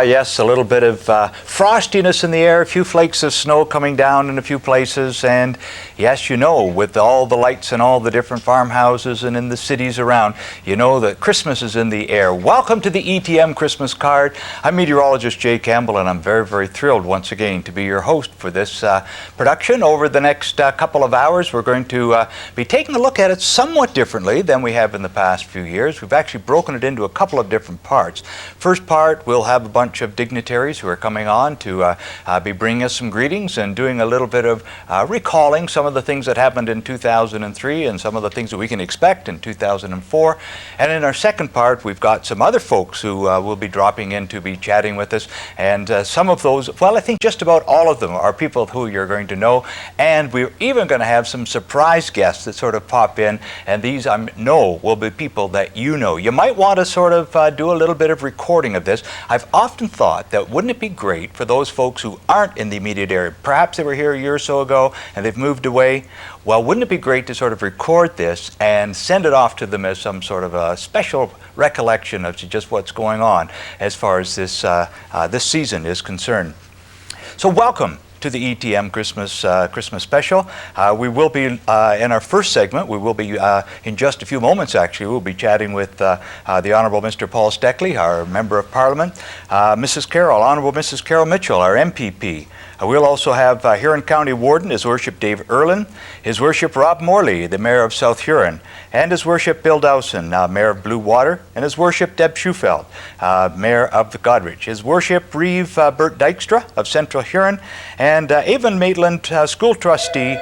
yes, a little bit of frostiness in the air, a few flakes of snow coming down in a few places, and yes, you know, with all the lights and all the different farmhouses and in the cities around, you know that Christmas is in the air. Welcome to the ETM Christmas card. I'm meteorologist Jay Campbell, and I'm very, very thrilled once again to be your host for this production. Over the next couple of hours, we're going to be taking a look at it somewhat differently than we have in the past few years. We've actually broken it into a couple of different parts. First part, we'll have a bunch of dignitaries who are coming on to be bringing us some greetings and doing a little bit of recalling some of the things that happened in 2003 and some of the things that we can expect in 2004. And in our second part, we've got some other folks who will be dropping in to be chatting with us. And some of those, well, I think just about all of them are people who you're going to know. And we're even going to have some surprise guests that sort of pop in. And these, I know, will be people that you know. You might want to sort of do a little bit of recording of this. I've often thought that wouldn't it be great for those folks who aren't in the immediate area, perhaps they were here a year or so ago and they've moved away, well, wouldn't it be great to sort of record this and send it off to them as some sort of a special recollection of just what's going on as far as this season is concerned. So welcome to the ETM Christmas special. We will be in our first segment. We will be in just a few moments. Actually, we'll be chatting with the Honourable Mr. Paul Steckle, our Member of Parliament, Honourable Mrs. Carol Mitchell, our MPP. We'll also have Huron County Warden, His Worship Dave Erlin, His Worship Rob Morley, the Mayor of South Huron, and His Worship Bill Dowson, Mayor of Bluewater, and His Worship Deb Schufeld, Mayor of the Godrich, His Worship Reeve Bert Dykstra of Central Huron, and Avon Maitland School Trustee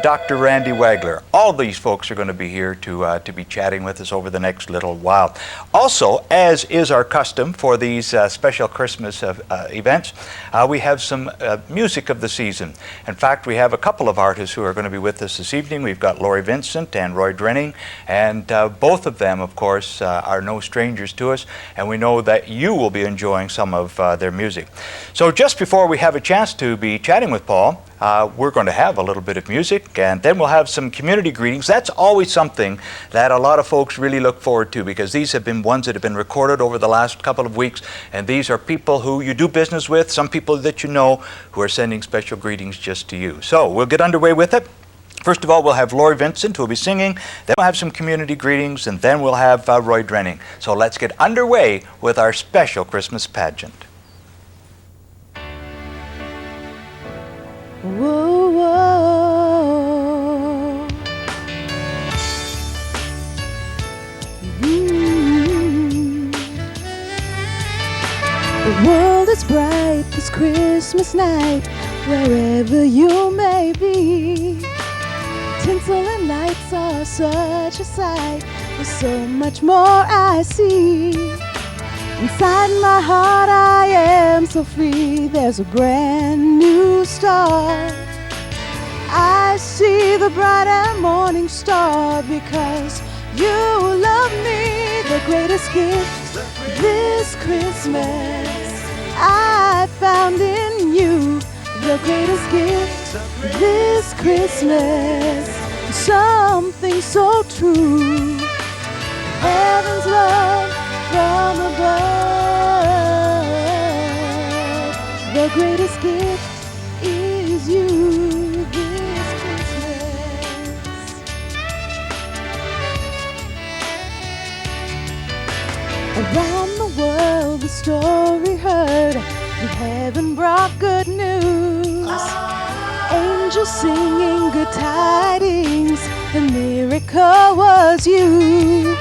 Dr. Randy Wagler. All these folks are going to be here to be chatting with us over the next little while. Also, as is our custom for these special Christmas events, we have some music of the season. In fact, we have a couple of artists who are going to be with us this evening. We've got Laurie, Vincent and Dreaning, and both of them, of course, are no strangers to us, and we know that you will be enjoying some of their music. So just before we have a chance to be chatting with Paul, we're going to have a little bit of music, and then we'll have some community greetings. That's always something that a lot of folks really look forward to, because these have been ones that have been recorded over the last couple of weeks, and these are people who you do business with, some people that you know, who are sending special greetings just to you. So we'll get underway with it. First of all, we'll have Laurie Vincent, who will be singing, then we'll have some community greetings, and then we'll have Dreaning. So let's get underway with our special Christmas pageant. Whoa, whoa. The world is bright this Christmas night, wherever you may be. Tinsel and lights are such a sight, there's so much more I see. Inside my heart I am so free, there's a brand new start. I see the bright and morning star, because you love me. The greatest gift this Christmas I found in you. The greatest gift this Christmas, something so true. Heaven's love from above. The greatest gift is you this Christmas. Around the world the story heard, that heaven brought good news. Angels singing good tidings, the miracle was you.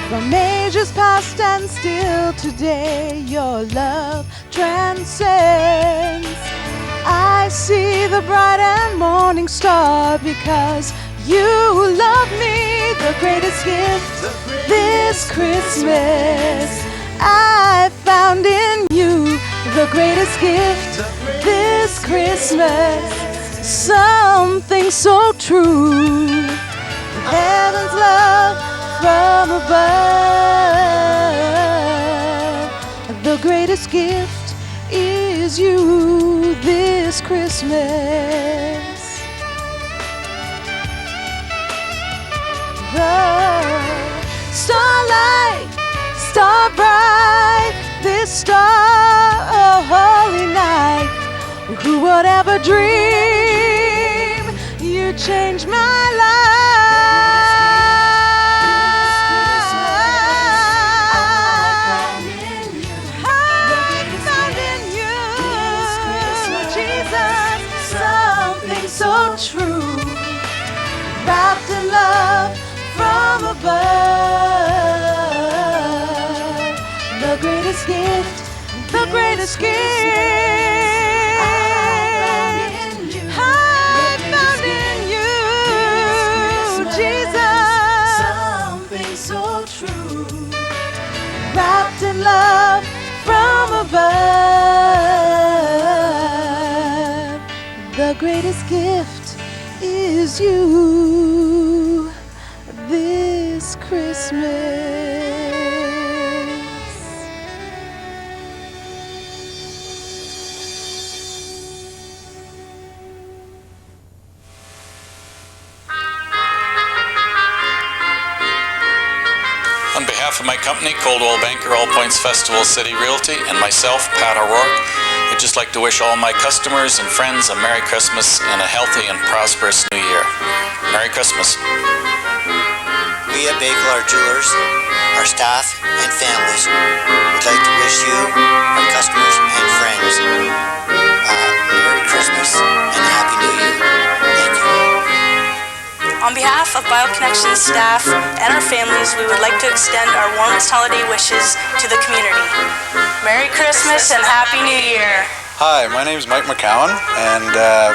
From ages past and still today, your love transcends. I see the bright and morning star, because you love me. The greatest gift this Christmas I found in you. The greatest gift this Christmas, something so true. Heaven's love from above. The greatest gift is you this Christmas. The starlight, star bright, this star to whatever dream you changed my life. I found in you, Jesus, something so true, wrapped in love from above. The greatest gift, the greatest gift. I found in you, Jesus, something so true, wrapped in love from above. The greatest gift is you this Christmas. On behalf of my company, Coldwell Banker, All Points Festival City Realty, and myself, Pat O'Rourke, I'd just like to wish all my customers and friends a Merry Christmas and a healthy and prosperous New Year. Merry Christmas. We at Bakelar Jewelers, our staff and families would like to wish you, our customers and friends, Merry Christmas and Happy New Year. Thank you. On behalf of BioConnections staff and our families, we would like to extend our warmest holiday wishes to the community. Merry Christmas and Happy New Year. Hi, my name is Mike McCowan, and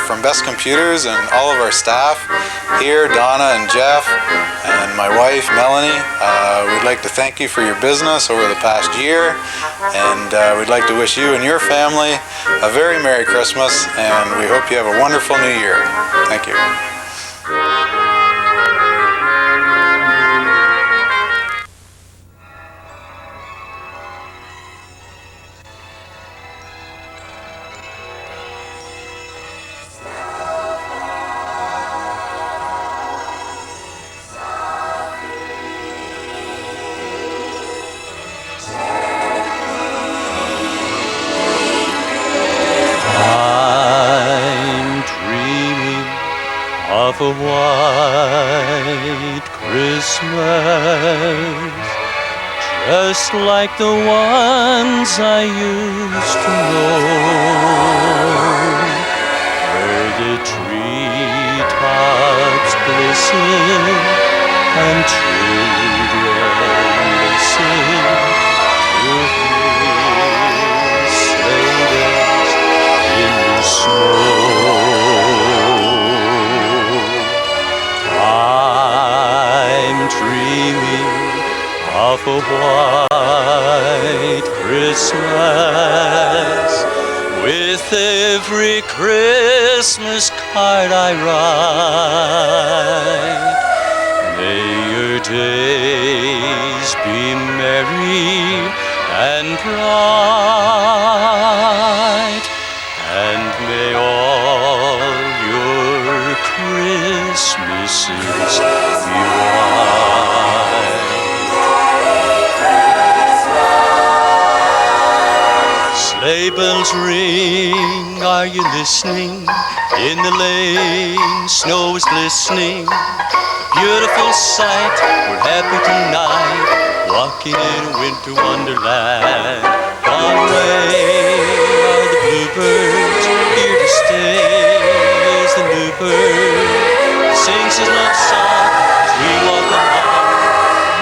from Best Computers and all of our staff here, Donna and Jeff, and my wife, Melanie, we'd like to thank you for your business over the past year, and we'd like to wish you and your family a very Merry Christmas, and we hope you have a wonderful New Year. Thank you. Of a white Christmas, just like the ones I used to know, where the treetops glisten and children listen to hear sleigh bells in the snow. I'm dreaming of a white Christmas, with every Christmas card I write. May your days be merry and bright, and may all your Christmases be white. Sleigh bells ring, are you listening? In the lane, snow is glistening. Beautiful sight, we're happy tonight, walking in a winter wonderland. Far away are the bluebirds, here to stay is the new bird. Sings his love song as we walk along,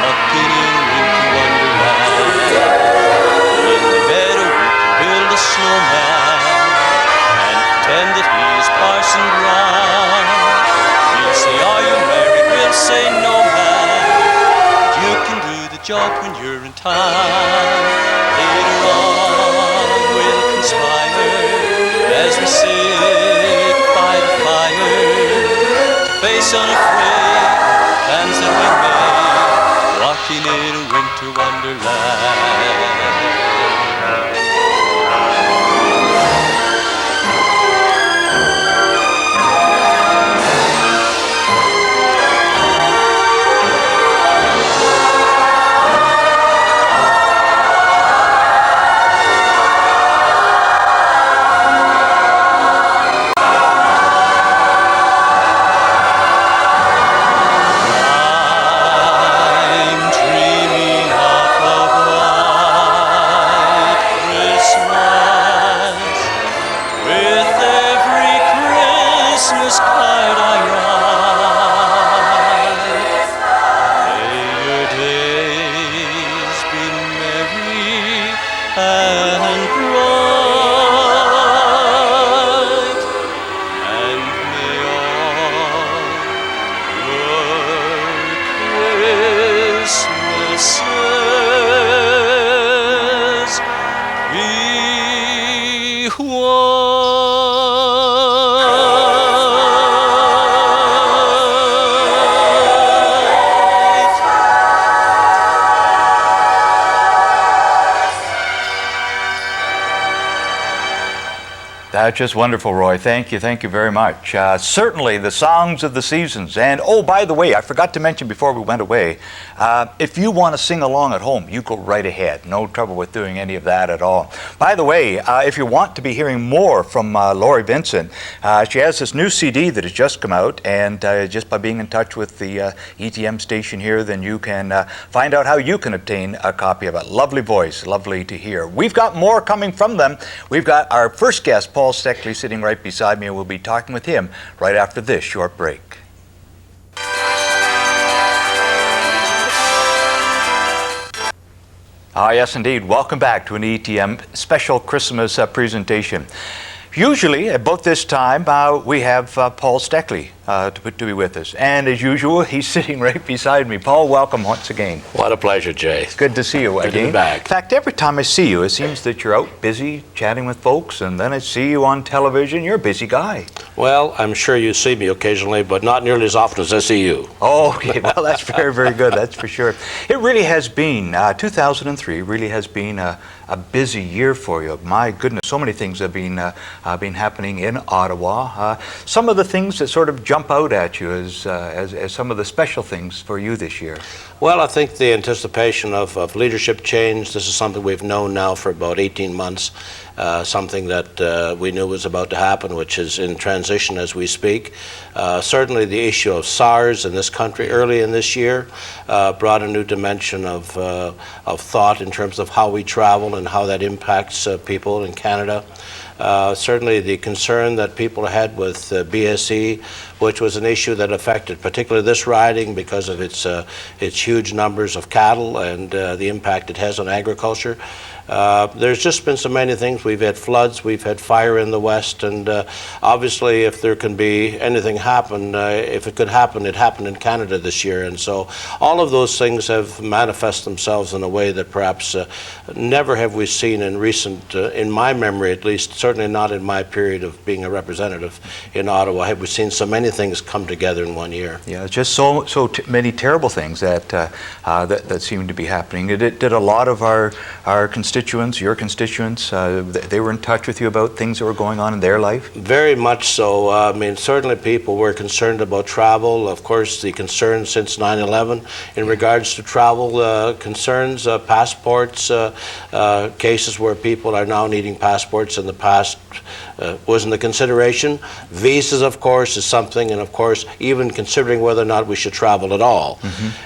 walking in a winter wonderland. In the meadow we can build a snowman and pretend that he is Parson Brown. He'll say, are you married? We'll say, no man. You can do the job when you're in town. Later on we'll conspire as we sit by the fire, to face unafraid plans that we made, walking in a winter wonderland. Christmas card I write. May your days be merry and bright, and may all your Christmases be That's just wonderful, Roy. Thank you very much. Certainly the songs of the seasons. And oh, by the way, I forgot to mention before we went away, if you want to sing along at home, you go right ahead. No trouble with doing any of that at all. By the way, if you want to be hearing more from Laurie Vincent, she has this new CD that has just come out, and just by being in touch with the ETM station here, then you can find out how you can obtain a copy of it. Lovely voice, lovely to hear. We've got more coming from them. We've got our first guest, Paul Steckle, sitting right beside me, and we'll be talking with him right after this short break. Yes, indeed. Welcome back to an ETM special Christmas presentation. Usually, at about this time, we have Paul Steckle to be with us. And as usual, he's sitting right beside me. Paul, welcome once again. What a pleasure, Jay. It's good to see you again. Good to be back. In fact, every time I see you, it seems that you're out busy chatting with folks, and then I see you on television. You're a busy guy. Well, I'm sure you see me occasionally, but not nearly as often as I see you. Oh, okay. Well, that's very good. That's for sure. It really has been, 2003 really has been a busy year for you. My goodness, so many things have been happening in Ottawa. Some of the things that sort of jump out at you as some of the special things for you this year. Well, I think the anticipation of leadership change, this is something we've known now for about 18 months, something that we knew was about to happen, which is in transition as we speak. Certainly the issue of SARS in this country early in this year brought a new dimension of thought in terms of how we travel and how that impacts people in Canada. Certainly the concern that people had with BSE, which was an issue that affected particularly this riding because of its huge numbers of cattle and the impact it has on agriculture. There's just been so many things. We've had floods, we've had fire in the west, and obviously if there can be anything happen, if it could happen, it happened in Canada this year. And so all of those things have manifested themselves in a way that perhaps never have we seen in recent, in my memory at least, certainly not in my period of being a representative in Ottawa, have we seen so many things come together in one year. Yeah, it's just so many terrible things that seem to be happening. Did a lot of our constituents, your constituents, they were in touch with you about things that were going on in their life? Very much so. I mean, certainly people were concerned about travel. Of course, the concern since 9/11 in regards to travel concerns, passports, cases where people are now needing passports in the past wasn't a consideration. Visas, of course, is something, and of course, even considering whether or not we should travel at all.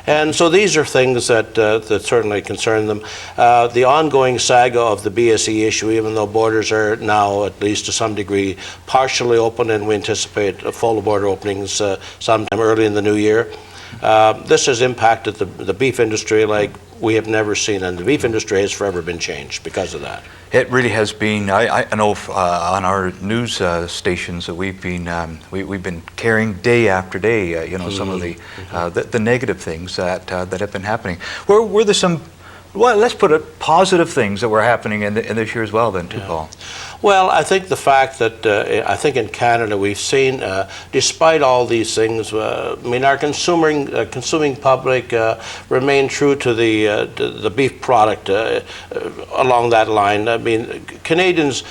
And so these are things that certainly concern them. The ongoing saga of the BSE issue, even though borders are now, at least to some degree, partially open, and we anticipate full border openings sometime early in the new year. This has impacted the beef industry like we have never seen, and the beef industry has forever been changed because of that. It really has been. I know on our news stations that we've been carrying day after day. Some of the negative things that have been happening. Were there some? Well, let's put it, positive things that were happening in this year as well, then, too, Paul. Well, I think the fact that I think in Canada we've seen, despite all these things, I mean, our consuming public remain true to the beef product along that line. I mean, Canadians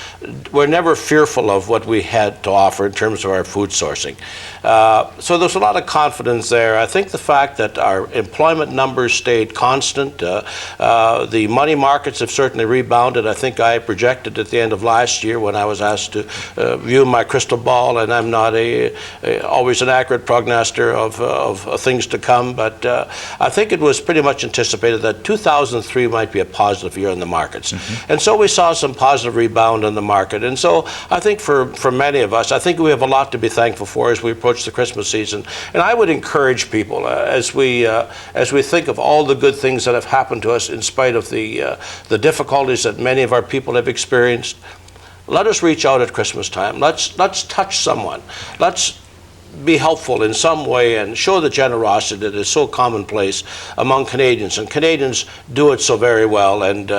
were never fearful of what we had to offer in terms of our food sourcing. So there's a lot of confidence there. I think the fact that our employment numbers stayed constant, the money markets have certainly rebounded. I think I projected at the end of last last year when I was asked to view my crystal ball, and I'm not always an accurate prognosticator of things to come, but I think it was pretty much anticipated that 2003 might be a positive year in the markets. And so we saw some positive rebound in the market. And so I think for many of us, I think we have a lot to be thankful for as we approach the Christmas season. And I would encourage people as we think of all the good things that have happened to us in spite of the difficulties that many of our people have experienced. Let us reach out at Christmas time. Let's touch someone. Let's be helpful in some way and show the generosity that is so commonplace among Canadians. And Canadians do it so very well, and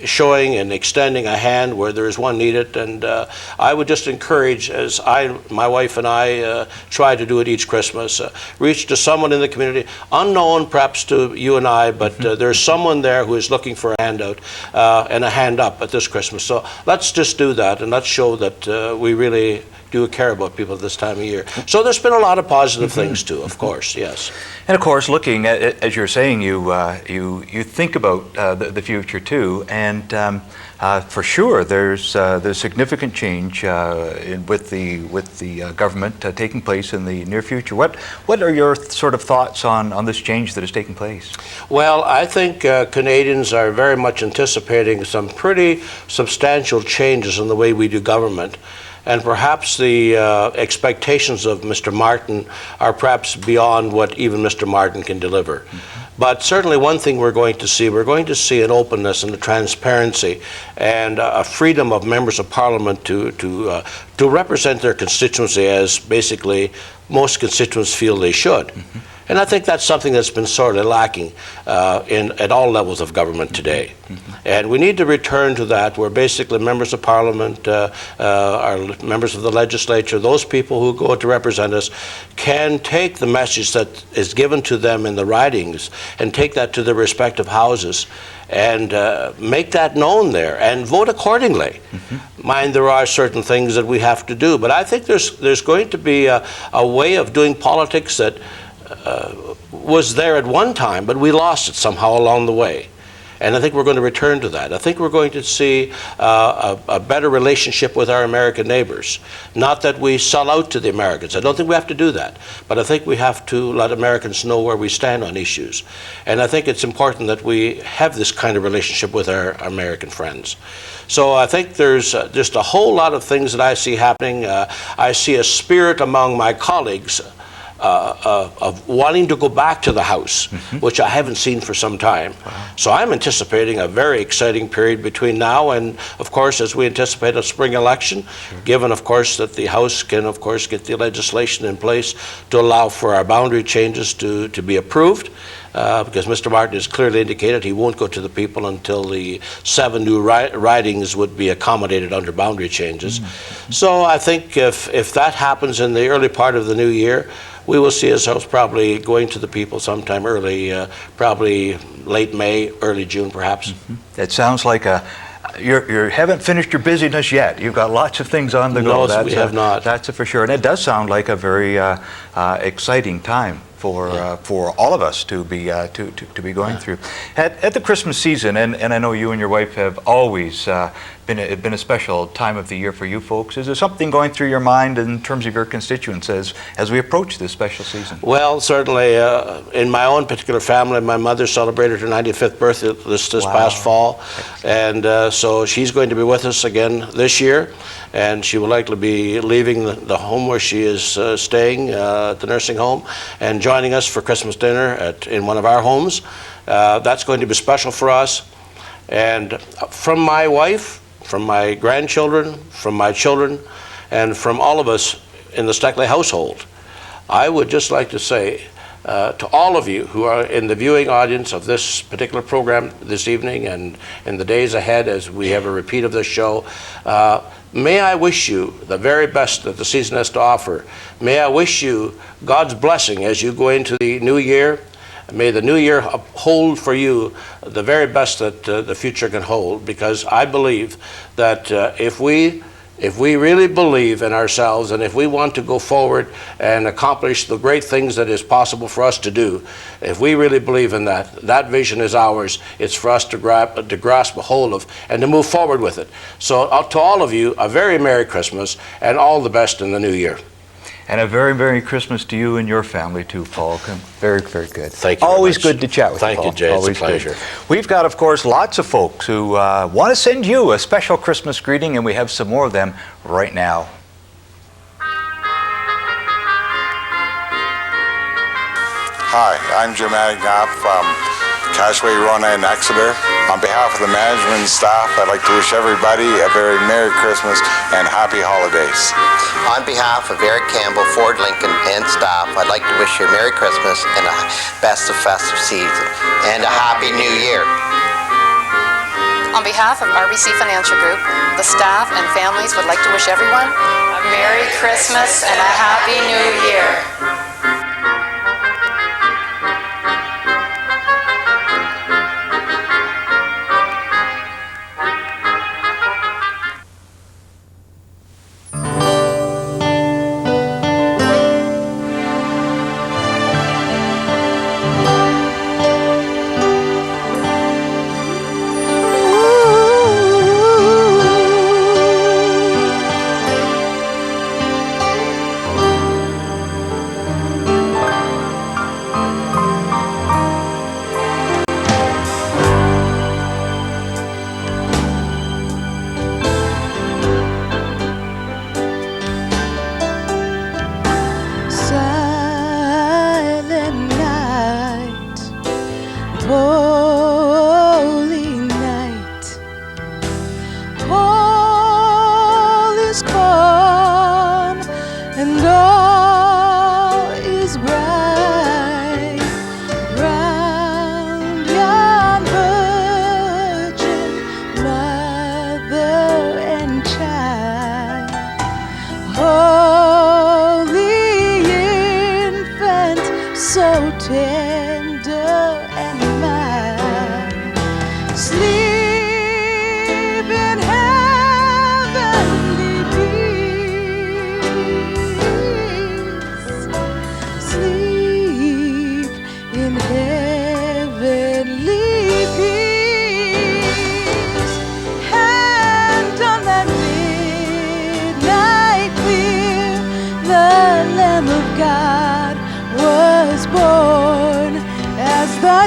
showing and extending a hand where there is one needed. And I would just encourage, as my wife and I try to do it each Christmas, reach to someone in the community, unknown perhaps to you and I, but there's someone there who is looking for a handout and a hand up at this Christmas. So let's just do that, and let's show that we really do care about people at this time of year. So there's been a lot of positive things too, of course, yes. And of course, looking at, as you're saying, you think about the future too, and for sure there's significant change with the government taking place in the near future. What are your sort of thoughts on this change that is taking place? Well, I think Canadians are very much anticipating some pretty substantial changes in the way we do government. And perhaps the expectations of Mr. Martin are perhaps beyond what even Mr. Martin can deliver. But certainly one thing we're going to see an openness and a transparency and a freedom of members of Parliament to represent their constituency as basically most constituents feel they should. And I think that's something that's been sort of lacking at all levels of government today. And we need to return to that, where basically members of Parliament, our members of the legislature, those people who go to represent us, can take the message that is given to them in the ridings and take that to their respective houses and make that known there and vote accordingly. Mind, there are certain things that we have to do, but I think there's going to be a way of doing politics that was there at one time, but we lost it somehow along the way. And I think we're going to return to that. I think we're going to see a better relationship with our American neighbors. Not that we sell out to the Americans. I don't think we have to do that. But I think we have to let Americans know where we stand on issues. And I think it's important that we have this kind of relationship with our American friends. So I think there's just a whole lot of things that I see happening. I see a spirit among my colleagues of wanting to go back to the House, which I haven't seen for some time. So I'm anticipating a very exciting period between now and, of course, as we anticipate a spring election, given, of course, that the House can, of course, get the legislation in place to allow for our boundary changes to be approved. Because Mr. Martin has clearly indicated he won't go to the people until the 7 new ridings would be accommodated under boundary changes. So I think if that happens in the early part of the new year, we will see ourselves probably going to the people sometime early, probably late May, early June perhaps. It sounds like you haven't finished your busyness yet. You've got lots of things on the go. No, we have not. That's for sure. And it does sound like a very exciting time for all of us to be going through. At the Christmas season, and I know you and your wife have always been a special time of the year for you folks. Is there something going through your mind in terms of your constituents as we approach this special season? Well, certainly in my own particular family, my mother celebrated her 95th birthday this past fall, and so she's going to be with us again this year, and she will likely be leaving the home where she is staying at the nursing home and joining us for Christmas dinner in one of our homes. That's going to be special for us. And from my wife, from my grandchildren, from my children, and from all of us in the Steckle household, I would just like to say to all of you who are in the viewing audience of this particular program this evening and in the days ahead as we have a repeat of this show, may I wish you the very best that the season has to offer. May I wish you God's blessing as you go into the new year. May the new year hold for you the very best that the future can hold, because I believe that if we if we really believe in ourselves and if we want to go forward and accomplish the great things that is possible for us to do, if we really believe in that, that vision is ours. It's for us to grasp a hold of and to move forward with it. So to all of you, a very Merry Christmas and all the best in the new year. And a very Merry Christmas to you and your family too, Paul. Very, very good. Thank you very Always much. good to chat with you, Paul. Thank you, Jay. It's a Always pleasure. good. We've got, of course, lots of folks who want to send you a special Christmas greeting, and we have some more of them right now. Hi, I'm Jim Adignop from Cashway, Rona, and Exeter. On behalf of the management and staff, I'd like to wish everybody a very Merry Christmas and Happy Holidays. On behalf of Eric Campbell, Ford Lincoln, and staff, I'd like to wish you a Merry Christmas and a best of festive season and a Happy New Year. On behalf of RBC Financial Group, the staff and families would like to wish everyone a Merry Christmas and a Happy New Year.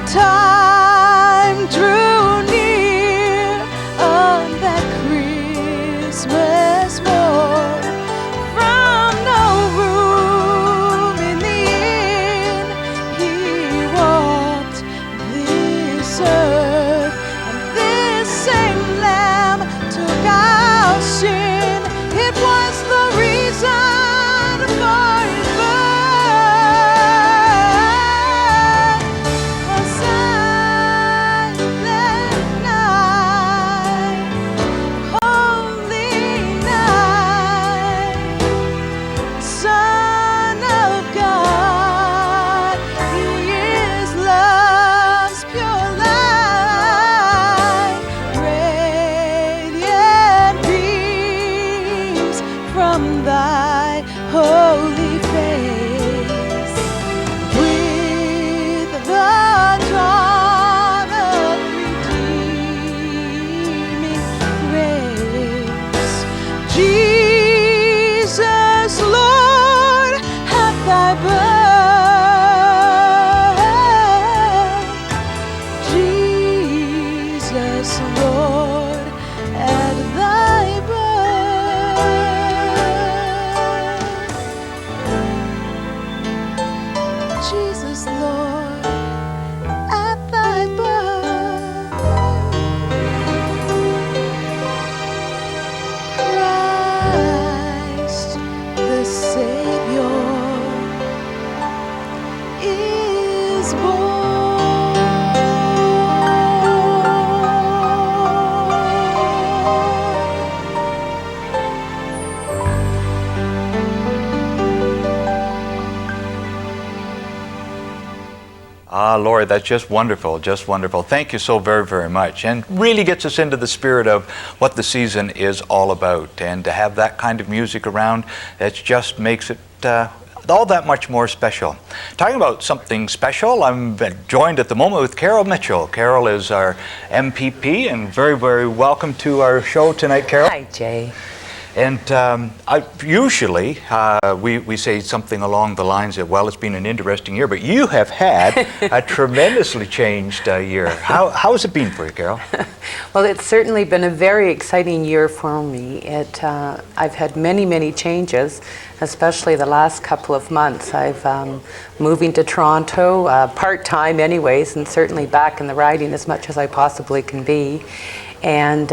Time drew near on that Christmas morn. From no room in the inn, he walked this earth, and this same Lamb took our sin. It was the reason for his birth. Jesus, Lord. Laurie, that's just wonderful, just wonderful. Thank you so very, very much. And really gets us into the spirit of what the season is all about. And to have that kind of music around, it just makes it all that much more special. Talking about something special, I'm joined at the moment with Carol Mitchell. Carol is our MPP, and very, very welcome to our show tonight, Carol. Hi, Jay. And usually we say something along the lines of, well, it's been an interesting year, but you have had a tremendously changed year. How has it been for you, Carol? Well, it's certainly been a very exciting year for me. I've had many, many changes, especially the last couple of months. I've moving to Toronto, part-time anyways, and certainly back in the riding as much as I possibly can be. And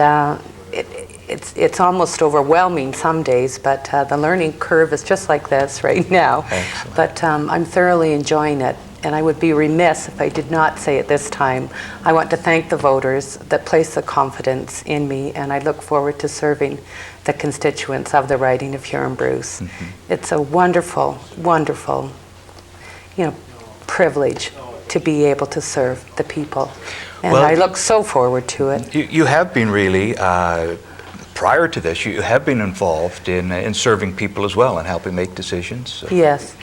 it's almost overwhelming some days, but the learning curve is just like this right now. Excellent. But I'm thoroughly enjoying it, and I would be remiss if I did not say it this time. I want to thank the voters that place the confidence in me, and I look forward to serving the constituents of the riding of Huron-Bruce. Mm-hmm. It's a wonderful, wonderful, privilege to be able to serve the people, and I look so forward to it. You have been really. Prior to this, you have been involved in serving people as well and helping make decisions. So. Yes.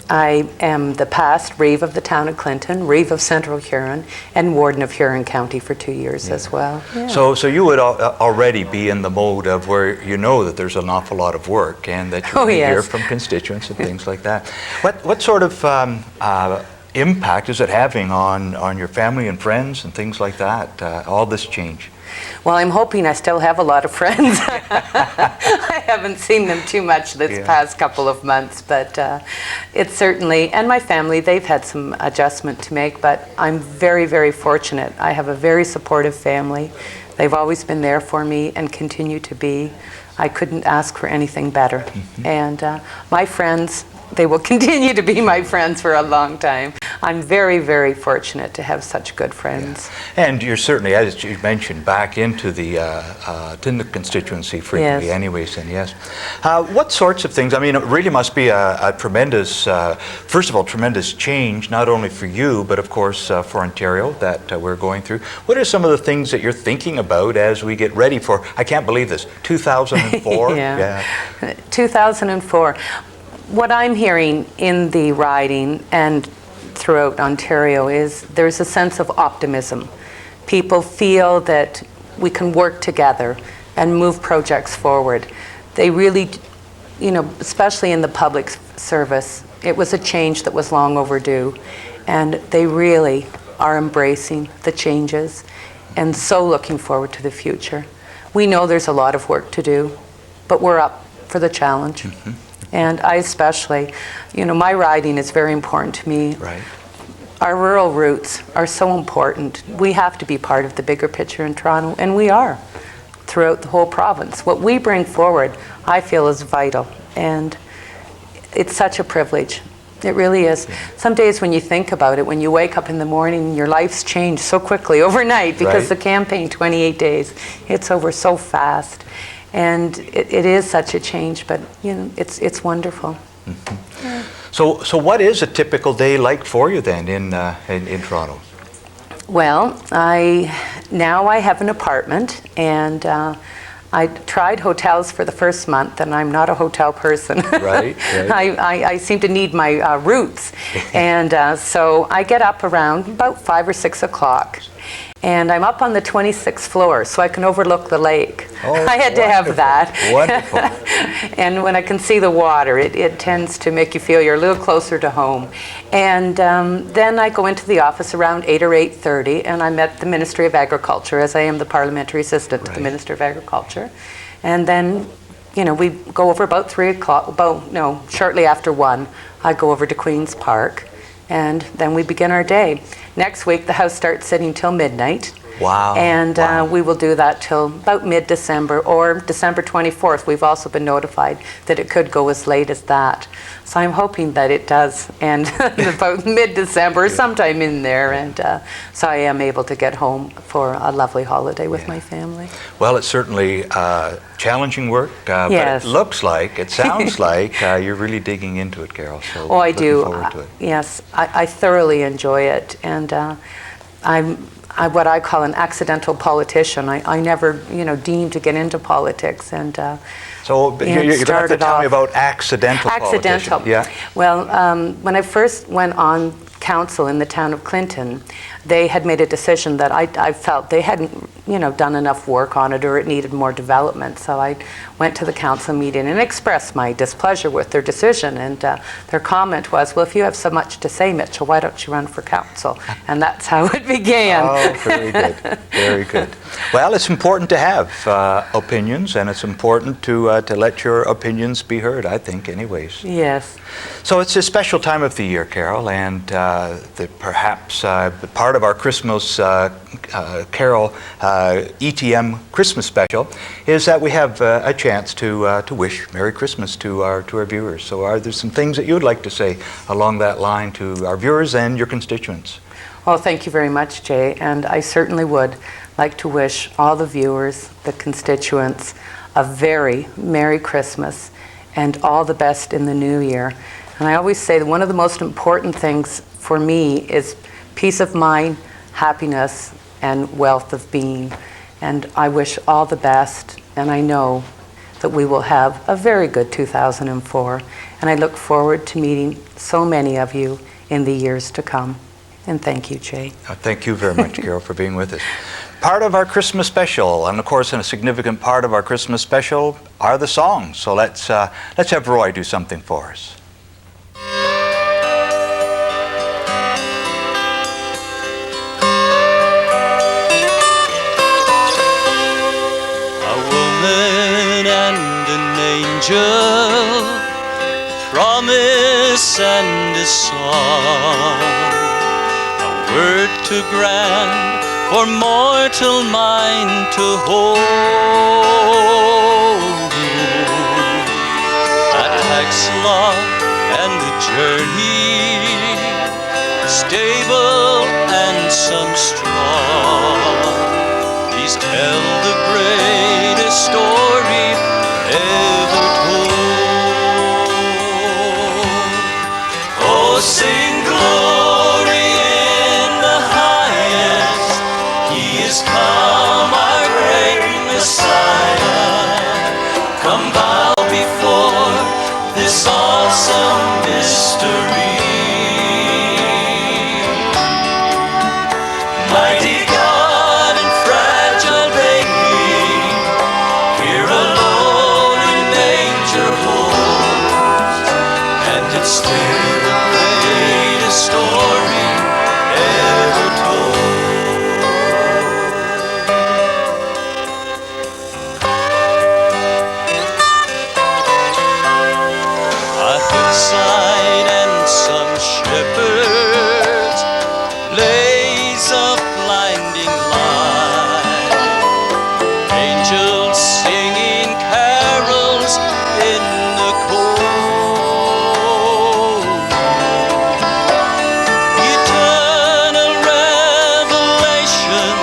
I am the past Reeve of the town of Clinton, Reeve of Central Huron, and Warden of Huron County for 2 years as well. Yeah. So you would already be in the mode of where you know that there's an awful lot of work and that you hear from constituents and things like that. What sort of impact is it having on your family and friends and things like that, all this change? Well, I'm hoping I still have a lot of friends. I haven't seen them too much this past couple of months, but it's certainly, and my family, they've had some adjustment to make, but I'm very, very fortunate. I have a very supportive family. They've always been there for me and continue to be. I couldn't ask for anything better. Mm-hmm. And my friends, they will continue to be my friends for a long time. I'm very, very fortunate to have such good friends. Yeah. And you're certainly, as you mentioned, back into the constituency frequently anyways, and yes. What sorts of things, I mean, it really must be a tremendous, first of all, tremendous change, not only for you, but of course for Ontario that we're going through. What are some of the things that you're thinking about as we get ready for, I can't believe this, 2004? Yeah. 2004. What I'm hearing in the riding and throughout Ontario is there's a sense of optimism. People feel that we can work together and move projects forward. They really, especially in the public service, it was a change that was long overdue, and they really are embracing the changes and so looking forward to the future. We know there's a lot of work to do, but we're up for the challenge. Mm-hmm. And I especially, my riding is very important to me. Right. Our rural roots are so important. We have to be part of the bigger picture in Toronto, and we are throughout the whole province. What we bring forward, I feel, is vital, and it's such a privilege. It really is. Some days when you think about it, when you wake up in the morning, your life's changed so quickly overnight because the campaign, 28 days, it's over so fast. And it is such a change, but it's wonderful. Mm-hmm. Yeah. So what is a typical day like for you then in Toronto? Well, I have an apartment, and I tried hotels for the first month, and I'm not a hotel person. Right. I seem to need my roots, and so I get up around about 5 or 6 o'clock. And I'm up on the 26th floor, so I can overlook the lake. Oh, I had to have that. Wonderful. And when I can see the water, it tends to make you feel you're a little closer to home. And then I go into the office around 8 or 8:30, and I'm at the Ministry of Agriculture, as I am the parliamentary assistant to the Minister of Agriculture. And then, we go over about 3 o'clock, shortly after 1, I go over to Queen's Park. And then we begin our day. Next week, the House starts sitting till midnight. Wow. And Wow. we will do that till about mid-December or December 24th. We've also been notified that it could go as late as that. So I'm hoping that it does end about mid-December, sometime in there. And so I am able to get home for a lovely holiday with my family. Well, it's certainly challenging work, but Yes. it looks like, it sounds like you're really digging into it, Carol. So Oh, I looking do. forward to it. Yes, I thoroughly enjoy it. And I'm what I call an accidental politician. I never, deemed to get into politics. And So you're going to have to started tell me off- about accidental Accidental. politician. Yeah. Well, when I first went on council in the town of Clinton, they had made a decision that I felt they hadn't, done enough work on it, or it needed more development. So I went to the council meeting and expressed my displeasure with their decision. And their comment was, well, if you have so much to say, Mitchell, why don't you run for council? And that's how it began. Oh, very good. Very good. Well, it's important to have opinions, and it's important to let your opinions be heard, I think, anyways. Yes. So it's a special time of the year, Carol, and perhaps part of our Christmas Carol ETM Christmas special is that we have a chance to wish Merry Christmas to our viewers. So are there some things that you would like to say along that line to our viewers and your constituents? Well, thank you very much, Jay. And I certainly would like to wish all the viewers, the constituents, a very Merry Christmas and all the best in the new year. And I always say that one of the most important things for me is peace of mind, happiness, and wealth of being. And I wish all the best, and I know that we will have a very good 2004. And I look forward to meeting so many of you in the years to come. And thank you, Jay. Thank you very much, Carol, for being with us. Part of our Christmas special, and of course, a significant part of our Christmas special, are the songs. So let's have Roy do something for us. A woman and an angel, promise and a song, a word too grand for mortal mind to hold. A tax law and a journey, stable and some strong. These tell the greatest story ever told. Oh, sing glory in the highest. He is come, our great Messiah. Come bow before this awesome mystery. Mighty God and fragile baby, here alone in manger holds, and it's still the greatest story ever told. A hillside and some shepherds, blaze of blinding light, angels singing carols in the cold. Eternal revelation,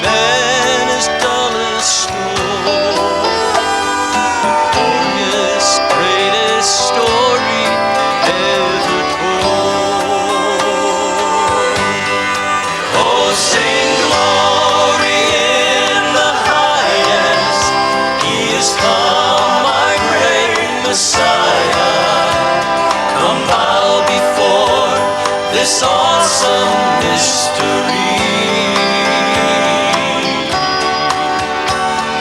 man is dull as stone. Glorious, greatest story ever told. Oh, sing glory in the highest. He is come, our great Messiah. Come bow before this awesome mystery.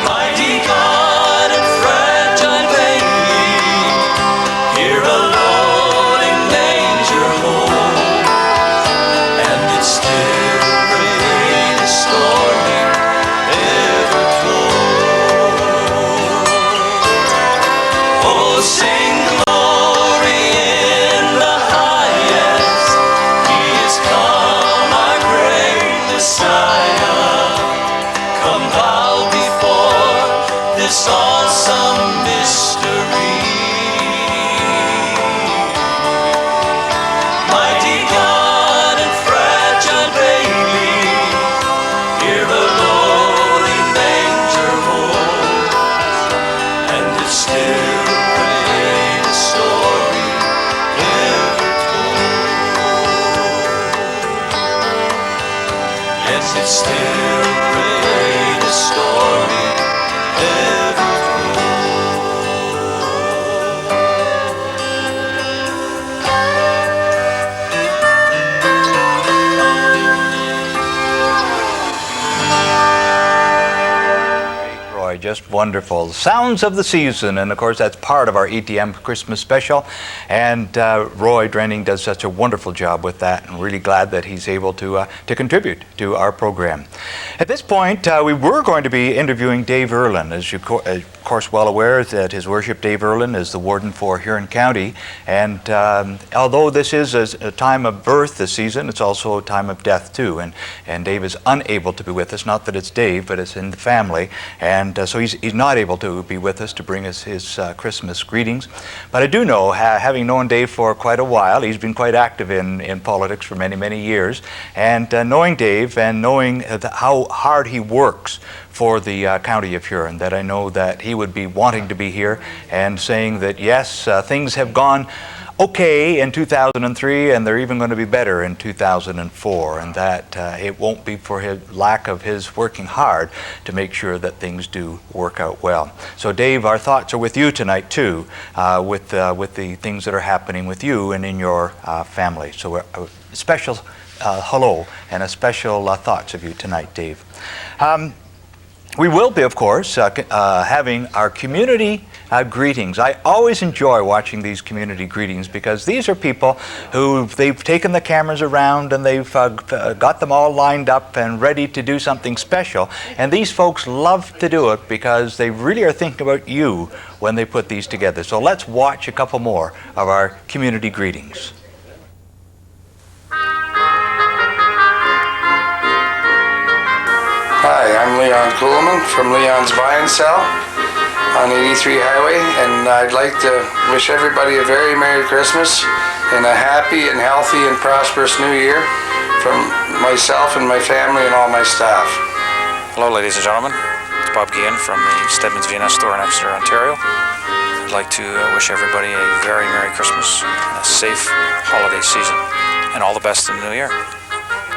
Mighty God and fragile baby, here alone in manger home, and it's still the greatest story ever told. Oh, sing glory in the highest. He is come, our great just wonderful. Sounds of the season, and of course that's part of our ETM Christmas special. And Roy Dreaning does such a wonderful job with that, and really glad that he's able to contribute to our program. At this point, we were going to be interviewing Dave Erlin. As you of course well aware that His Worship Dave Erlin is the warden for Huron County, and although this is a time of birth this season, it's also a time of death too, and Dave is unable to be with us. Not that it's Dave, but it's in the family, and so he's not able to be with us to bring us his Christmas greetings. But I do know, having known Dave for quite a while, he's been quite active in politics for many years, and knowing Dave and knowing how hard he works for the county of Huron, that I know that he would be wanting to be here and saying that yes, things have gone okay in 2003, and they're even going to be better in 2004, and that it won't be for his lack of his working hard to make sure that things do work out well. So Dave, our thoughts are with you tonight too, with the things that are happening with you and in your family. So a special hello and a special thoughts of you tonight, Dave. We will be, of course, having our community greetings. I always enjoy watching these community greetings because these are people who they've taken the cameras around and they've got them all lined up and ready to do something special. And these folks love to do it because they really are thinking about you when they put these together. So let's watch a couple more of our community greetings. Hi, I'm Leon Kuhlman from Leon's Buy and Sell on 83 Highway, and I'd like to wish everybody a very Merry Christmas and a happy and healthy and prosperous New Year from myself and my family and all my staff. Hello ladies and gentlemen, it's Bob Guillen from the Stedman's V&S store in Exeter, Ontario. I'd like to wish everybody a very Merry Christmas and a safe holiday season and all the best in the new year.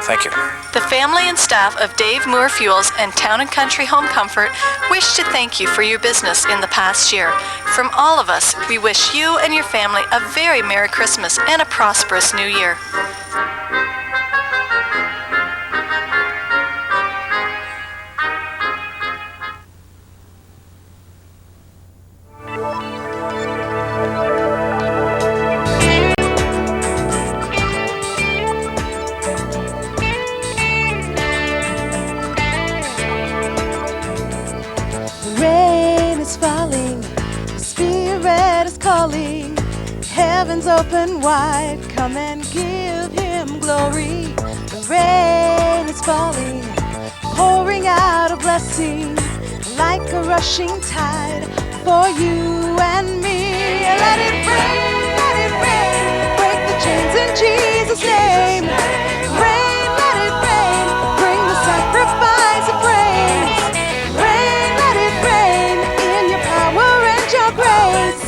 Thank you. The family and staff of Dave Moore Fuels and Town & Country Home Comfort wish to thank you for your business in the past year. From all of us, we wish you and your family a very Merry Christmas and a prosperous New Year. Heaven's open wide, come and give him glory. The rain is falling, pouring out a blessing like a rushing tide for you and me. Let it rain, break the chains in Jesus' name. Rain, let it rain, bring the sacrifice of praise. Rain, let it rain, in your power and your grace.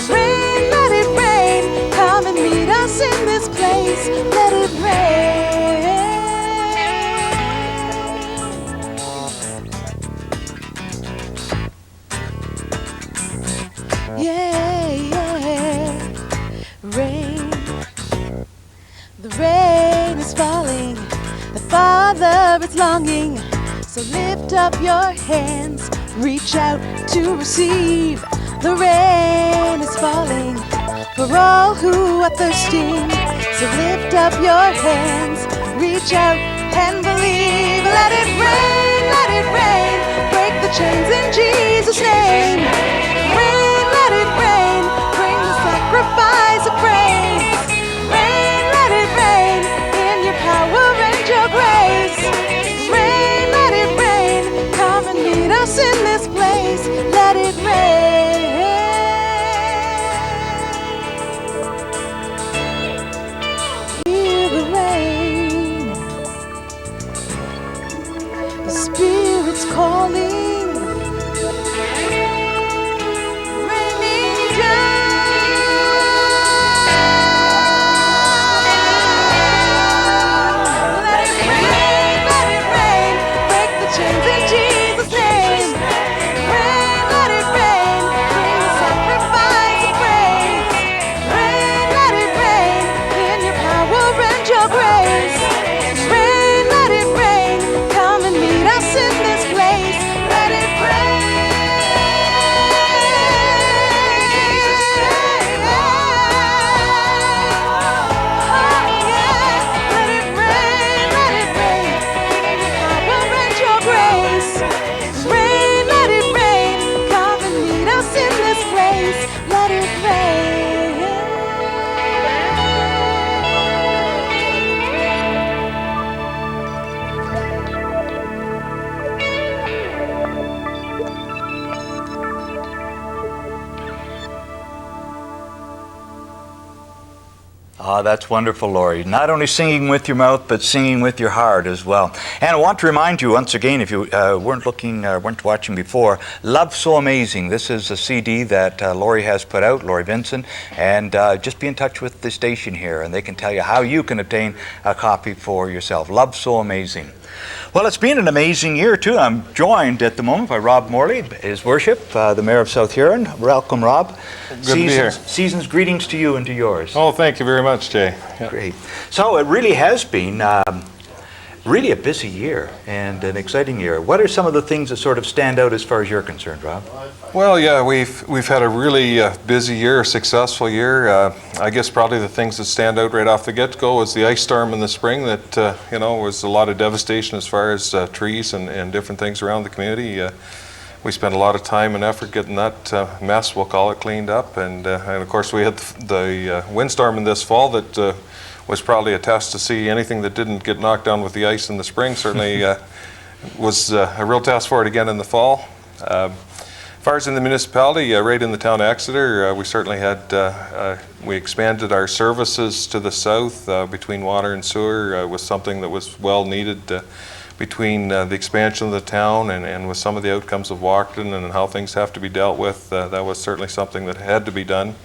Rain, let it rain, come and meet us in this place. Let it rain. Yeah, rain. The rain is falling, the Father is longing. So lift up your hands, reach out to receive. The rain is falling for all who are thirsting. So lift up your hands, reach out and believe. Let it rain, break the chains in Jesus' name. Rain, let it rain, bring the sacrifice of praise. Rain, let it rain, in your power and your grace. Rain, let it rain, come and meet us in this place. Let it rain. Hear the rain. The Spirit's calling. Ah, that's wonderful, Laurie. Not only singing with your mouth, but singing with your heart as well. And I want to remind you once again, if you weren't watching before, Love So Amazing. This is a CD that Laurie has put out, Laurie Vincent, and just be in touch with the station here, and they can tell you how you can obtain a copy for yourself. Love So Amazing. Well, it's been an amazing year, too. I'm joined at the moment by Rob Morley, His Worship, the Mayor of South Huron. Welcome, Rob. Good to be here. Season's greetings to you and to yours. Oh, thank you very much, Jay. Yeah. Great. So it really has been really a busy year and an exciting year. What are some of the things that sort of stand out as far as you're concerned, Rob? Well, yeah, we've had a really busy year, a successful year. I guess probably the things that stand out right off the get-go was the ice storm in the spring that, was a lot of devastation as far as trees and different things around the community. We spent a lot of time and effort getting that mess, we'll call it, cleaned up. And of course, we had the windstorm in this fall that was probably a test to see anything that didn't get knocked down with the ice in the spring. Certainly was a real test for it again in the fall. As far as in the municipality, right in the town of Exeter, we certainly had, we expanded our services to the south between water and sewer. Was something that was well needed between the expansion of the town and with some of the outcomes of Walkden and how things have to be dealt with. That was certainly something that had to be done.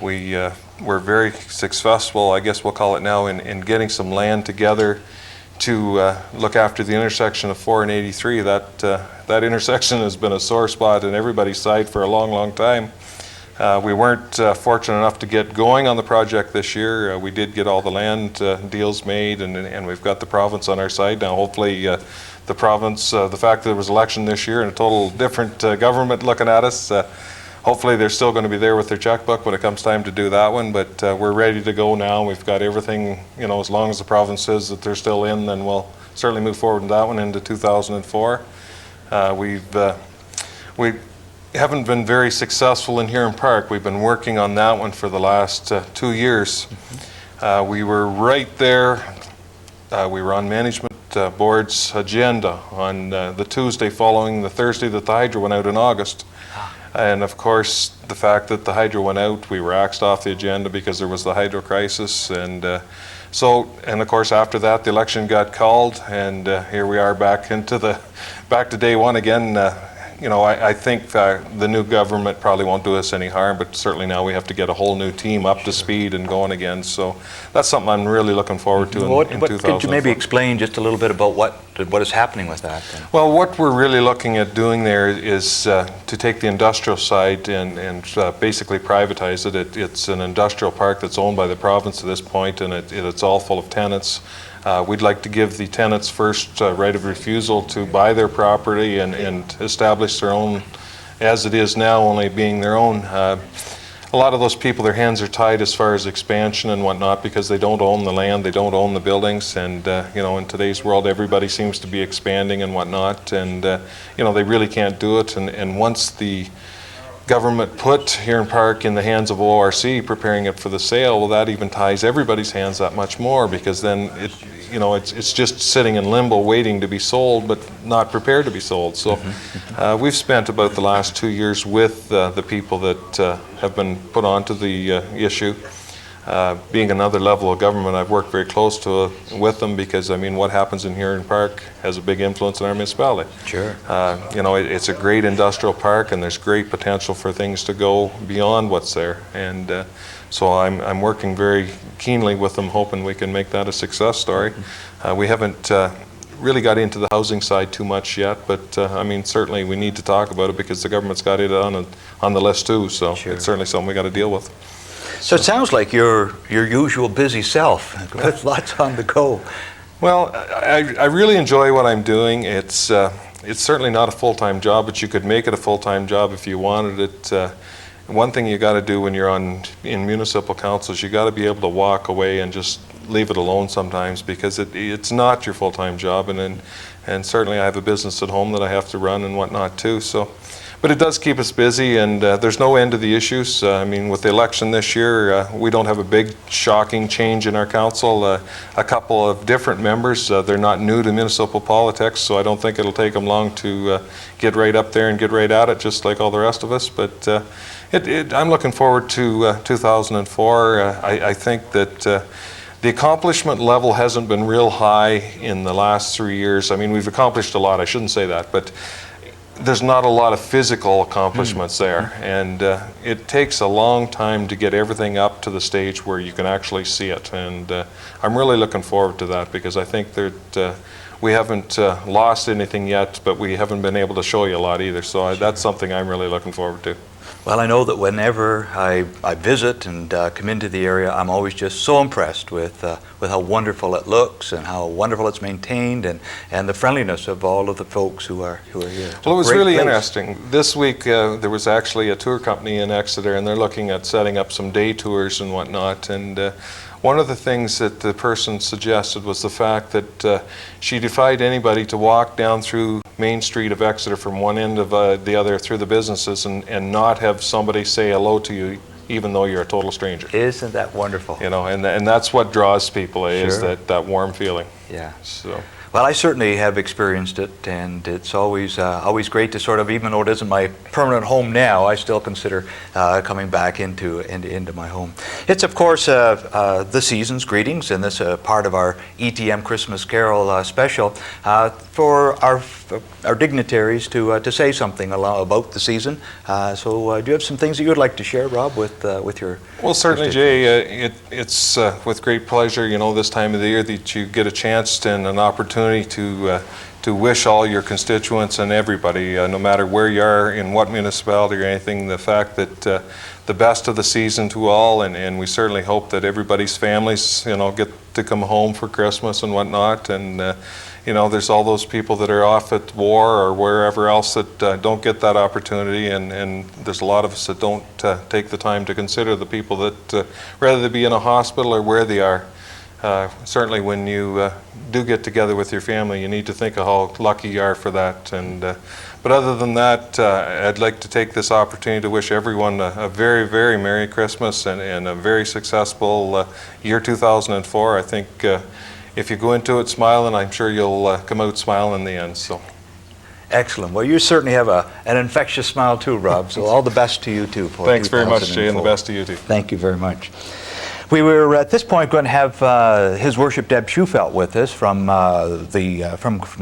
We were very successful, I guess we'll call it now, in getting some land together to look after the intersection of 4 and 83. That intersection has been a sore spot in everybody's side for a long, long time. We weren't fortunate enough to get going on the project this year. We did get all the land deals made, and we've got the province on our side now. Hopefully the province, the fact that there was election this year and a total different government looking at us, hopefully they're still going to be there with their checkbook when it comes time to do that one, but we're ready to go now. We've got everything, as long as the province says that they're still in, then we'll certainly move forward with that one into 2004. We haven't been very successful in Huron Park. We've been working on that one for the last 2 years. We were right there. We were on management board's agenda on the Tuesday following the Thursday that the hydro went out in August. And of course, the fact that the hydro went out, we were axed off the agenda because there was the hydro crisis. And and of course, after that, the election got called, and here we are back to day one again. I think the new government probably won't do us any harm, but certainly now we have to get a whole new team up to speed and going again. So that's something I'm really looking forward to in 2004. Could you maybe explain just a little bit about what is happening with that? Then? Well, what we're really looking at doing there is to take the industrial side and basically privatize it. It's an industrial park that's owned by the province at this point, and it's all full of tenants. We'd like to give the tenants first right of refusal to buy their property and establish their own, as it is now, only being their own. A lot of those people, their hands are tied as far as expansion and whatnot because they don't own the land, they don't own the buildings, and in today's world everybody seems to be expanding and whatnot, and they really can't do it. And once the government put Huron Park in the hands of ORC, preparing it for the sale, well, that even ties everybody's hands that much more, because then it's just sitting in limbo waiting to be sold, but not prepared to be sold. So we've spent about the last 2 years with the people that have been put onto the issue. Being another level of government, I've worked very close with them because, what happens in Huron Park has a big influence in our municipality. Sure. It's a great industrial park, and there's great potential for things to go beyond what's there. And so I'm working very keenly with them, hoping we can make that a success story. We haven't really got into the housing side too much yet, but certainly we need to talk about it because the government's got it on the list too. So sure. It's certainly something we got to deal with. So it sounds like your usual busy self. There's lots on the go. Well, I really enjoy what I'm doing. It's certainly not a full-time job, but you could make it a full-time job if you wanted it. One thing you got to do when you're in municipal councils, you got to be able to walk away and just leave it alone sometimes, because it's not your full-time job, and certainly I have a business at home that I have to run and whatnot too. So. But it does keep us busy, and there's no end to the issues. With the election this year, we don't have a big shocking change in our council. A couple of different members, they're not new to municipal politics, so I don't think it'll take them long to get right up there and get right at it, just like all the rest of us. But I'm looking forward to 2004. I think that the accomplishment level hasn't been real high in the last 3 years. I mean, we've accomplished a lot, I shouldn't say that, but there's not a lot of physical accomplishments there. And it takes a long time to get everything up to the stage where you can actually see it. And I'm really looking forward to that, because I think that we haven't lost anything yet, but we haven't been able to show you a lot either. So that's something I'm really looking forward to. Well, I know that whenever I visit and come into the area, I'm always just so impressed with how wonderful it looks and how wonderful it's maintained, and the friendliness of all of the folks who are here. Well, it was really interesting. This week there was actually a tour company in Exeter, and they're looking at setting up some day tours and whatnot. And one of the things that the person suggested was the fact that she defied anybody to walk down through Main Street of Exeter from one end of the other through the businesses and not have somebody say hello to you, even though you're a total stranger. Isn't that wonderful? You know, and that's what draws people, is that warm feeling. Yeah. So. Well, I certainly have experienced it, and it's always great to sort of, even though it isn't my permanent home now, I still consider coming back into my home. It's, of course, the season's greetings, and this part of our ETM Christmas Carol special for our dignitaries to say something about the season. So do you have some things that you would like to share, Rob, with your... Well, certainly, Jay. It's with great pleasure, you know, this time of the year that you get a chance and an opportunity to wish all your constituents and everybody, no matter where you are, in what municipality or anything, the fact that the best of the season to all, and we certainly hope that everybody's families, you know, get to come home for Christmas and whatnot. And you know, there's all those people that are off at war or wherever else that don't get that opportunity, and there's a lot of us that don't take the time to consider the people that, rather they be in a hospital or where they are. Certainly when you do get together with your family, you need to think of how lucky you are for that. And but other than that, I'd like to take this opportunity to wish everyone a very, very Merry Christmas and a very successful year 2004. I think if you go into it smiling, I'm sure you'll come out smiling in the end. So. Excellent. Well, you certainly have an infectious smile too, Rob, so all the best to you too. Thanks very much, Jay, and the best to you too. Thank you very much. We were at this point going to have His Worship Deb Schufelt with us from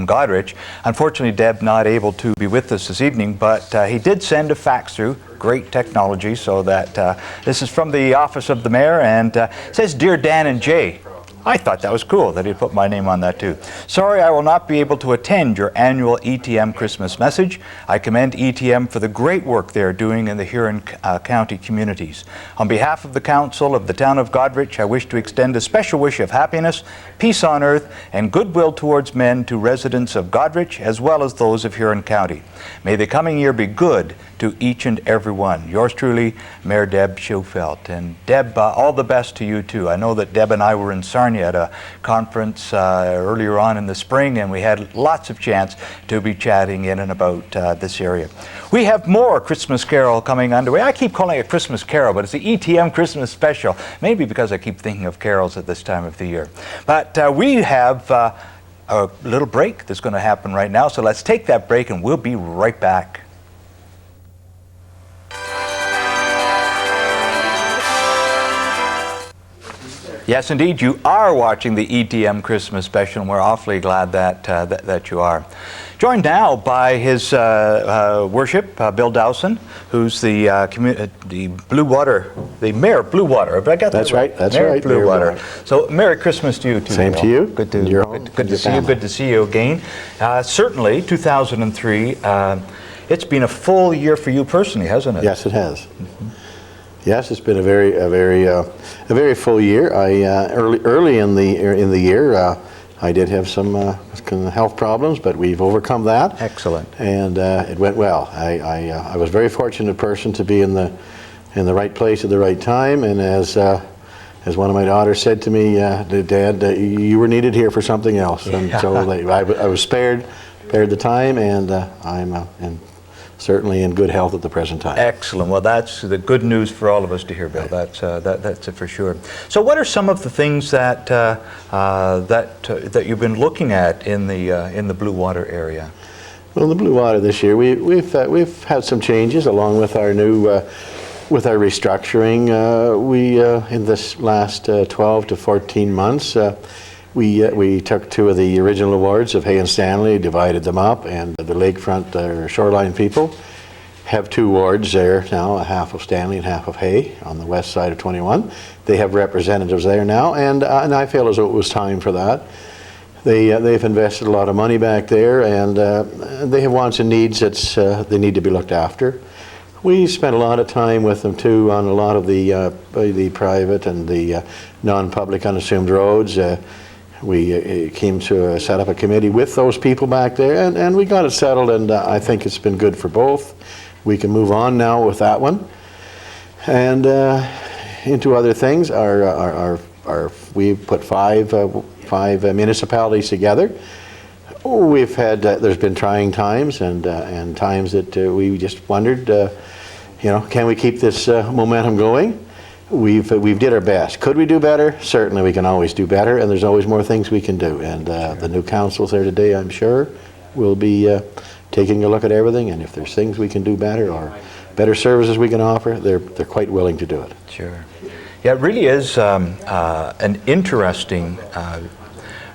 Goderich. Unfortunately, Deb not able to be with us this evening, but he did send a fax through. Great technology, so that this is from the office of the mayor, and it says, "Dear Dan and Jay." I thought that was cool that he'd put my name on that too. "Sorry I will not be able to attend your annual ETM Christmas message. I commend ETM for the great work they are doing in the Huron County communities. On behalf of the Council of the Town of Goderich, I wish to extend a special wish of happiness, peace on earth, and goodwill towards men to residents of Goderich as well as those of Huron County. May the coming year be good to each and every one. Yours truly, Mayor Deb Schufelt." And Deb, all the best to you too. I know that Deb and I were in Sarnia at a conference earlier on in the spring, and we had lots of chance to be chatting in and about this area. We have more Christmas Carol coming underway. I keep calling it Christmas Carol, but it's the ETM Christmas Special, maybe because I keep thinking of carols at this time of the year. But we have a little break that's going to happen right now, so let's take that break and we'll be right back. Yes, indeed, you are watching the ETM Christmas Special, and we're awfully glad that you are. Joined now by His Worship Bill Dowson, who's the Bluewater, the Mayor of Bluewater. Have I got that right? That's Mayor right. Bluewater. So, Merry Christmas to you too. Same Bill. to you. Good to see you. Good to see you again. Certainly, 2003. It's been a full year for you personally, hasn't it? Yes, it has. Mm-hmm. Yes, it's been a very full year. Early in the year, I did have some health problems, but we've overcome that. Excellent. And it went well. I was a very fortunate person to be in the right place at the right time. And as one of my daughters said to me, "Dad, you were needed here for something else." And so I was spared the time, and I'm certainly in good health at the present time. Excellent. Well, that's the good news for all of us to hear, Bill. That's it for sure. So, what are some of the things that you've been looking at in the Bluewater area? Well, in the Bluewater this year, we've had some changes along with our new with our restructuring, we in this last 12 to 14 months, we took 2 of the original awards of Hay and Stanley, divided them up, and the lakefront shoreline people have 2 wards there now, a half of Stanley and half of Hay on the west side of 21. They have representatives there now, and I feel as though it was time for that. They've invested a lot of money back there, and they have wants and needs that they need to be looked after. We spent a lot of time with them too on a lot of the private and the non-public unassumed roads. We came to set up a committee with those people back there, and we got it settled, and I think it's been good for both. We can move on now with that one. And into other things, we put five municipalities together. We've had, there's been trying times and times that we just wondered, can we keep this momentum going? We've did our best. Could we do better? Certainly we can always do better, and there's always more things we can do. And the new councils there today, I'm sure, will be taking a look at everything, and if there's things we can do better or better services we can offer, they're quite willing to do it. Sure. Yeah, it really is an interesting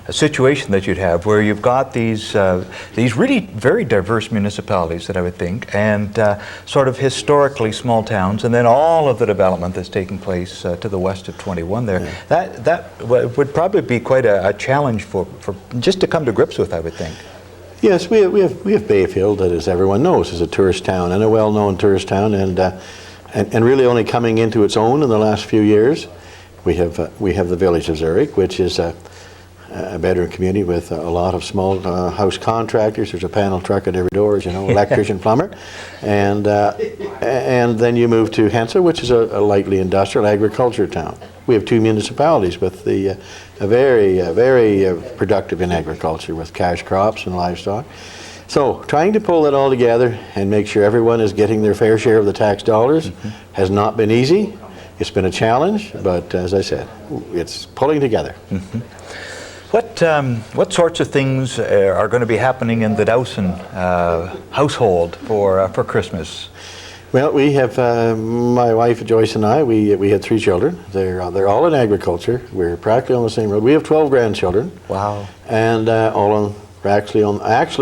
situation that you'd have where you've got these really very diverse municipalities that I would think, and sort of historically small towns, and then all of the development that's taking place to the west of 21 there. Yeah. That would probably be quite a challenge for just to come to grips with, I would think. Yes, we have Bayfield, that, as everyone knows, is a tourist town, and a well-known tourist town, and really only coming into its own in the last few years. We have the village of Zurich, which is a bedroom community with a lot of small house contractors. There's a panel truck at every door, as you know, electrician, plumber, and then you move to Hensel, which is a lightly industrial agriculture town. We have 2 municipalities with a very productive in agriculture with cash crops and livestock. So trying to pull it all together and make sure everyone is getting their fair share of the tax dollars has not been easy. It's been a challenge, but as I said, it's pulling together. What sorts of things are going to be happening in the Dowson household for Christmas? Well, we have my wife Joyce and I. We had 3 children. They're all in agriculture. We're practically on the same road. We have 12 grandchildren. Wow! And all actually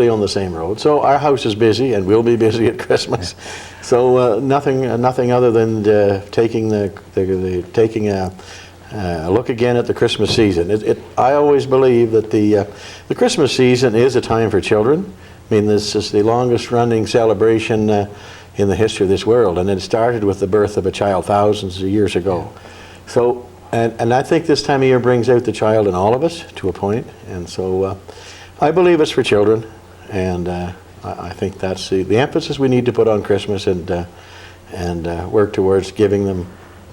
on the same road. So our house is busy, and we'll be busy at Christmas. So nothing other than taking a look again at the Christmas season. I always believe that the Christmas season is a time for children. I mean, this is the longest running celebration in the history of this world, and it started with the birth of a child thousands of years ago. So, and I think this time of year brings out the child in all of us to a point, and so I believe it's for children, and I think that's the emphasis we need to put on Christmas, and work towards giving them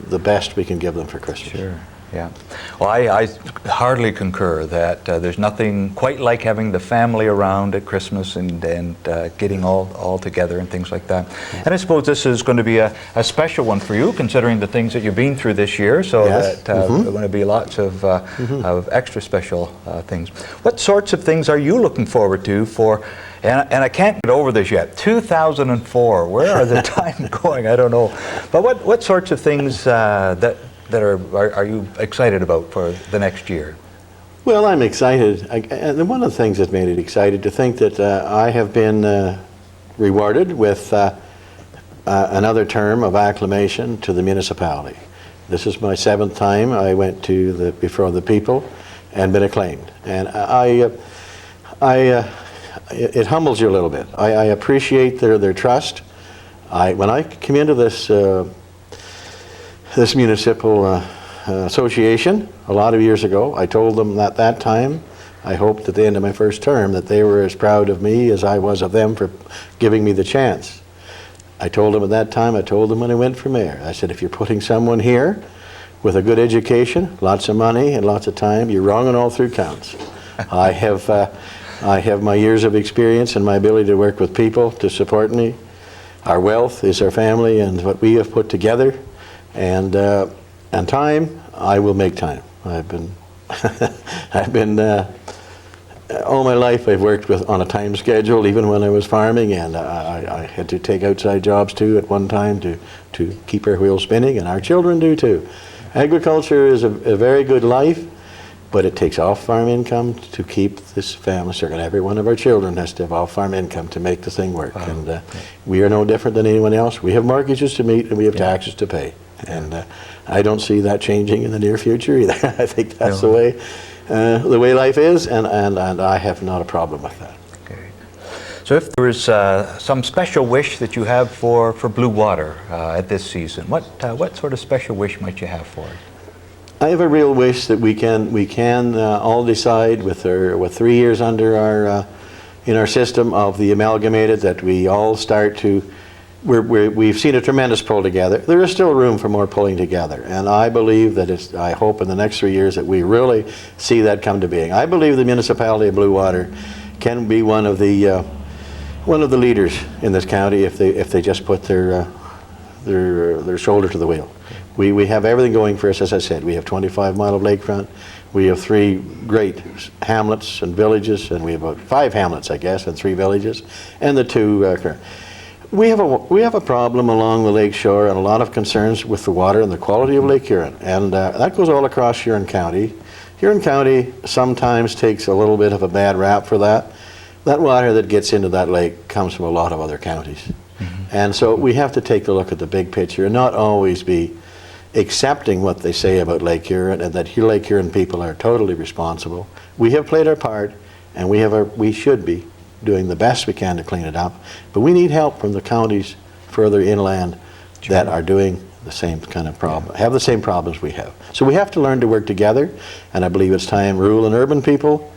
the best we can give them for Christmas. Sure. Yeah. Well, I hardly concur that there's nothing quite like having the family around at Christmas and getting all together and things like that. And I suppose this is going to be a special one for you, considering the things that you've been through this year. So yes. There are going to be lots of extra special things. What sorts of things are you looking forward to for? And I can't get over this yet. 2004. Where are the time going? I don't know. But what sorts of things that are you excited about for the next year? Well, I'm excited. And one of the things that made it excited to think that I have been rewarded with another term of acclamation to the municipality. This is my 7th time I went to before the people and been acclaimed. And it humbles you a little bit. I appreciate their trust. When I came into this municipal association a lot of years ago, I told them at that time, I hoped at the end of my first term, that they were as proud of me as I was of them for giving me the chance. I told them at that time, I told them when I went for mayor, I said, if you're putting someone here with a good education, lots of money and lots of time, you're wrong on all 3 counts. I have my years of experience and my ability to work with people to support me. Our wealth is our family and what we have put together. And time, I will make time. I've been all my life I've worked on a time schedule, even when I was farming, and I had to take outside jobs too at one time to keep our wheels spinning, and our children do too. Agriculture is a very good life, but it takes off-farm income to keep this family circuit. Every one of our children has to have off-farm income to make the thing work, and we are no different than anyone else. We have mortgages to meet and we have taxes to pay, and I don't see that changing in the near future either. I think that's the way life is, and I have not a problem with that. Okay. So if there is some special wish that you have for Bluewater at this season, what sort of special wish might you have for it? I have a real wish that we can all decide with 3 years under our in our system of the amalgamated, that we all start to. We've seen a tremendous pull together. There is still room for more pulling together, and I believe that I hope in the next 3 years that we really see that come to being. I believe the municipality of Bluewater can be one of the leaders in this county if they just put their shoulder to the wheel. We have everything going for us, as I said. We have 25 mile of lakefront. We have 3 great hamlets and villages, and we have about 5 hamlets, I guess, and 3 villages, and the 2 current. We have a problem along the lake shore and a lot of concerns with the water and the quality of Lake Huron, and that goes all across Huron County. Huron County sometimes takes a little bit of a bad rap for that. That water that gets into that lake comes from a lot of other counties. And so we have to take a look at the big picture and not always be accepting what they say about Lake Huron and that Lake Huron people are totally responsible. We have played our part, and we should be doing the best we can to clean it up, but we need help from the counties further inland that are doing the same kind of problem, have the same problems we have. So we have to learn to work together, and I believe it's time rural and urban people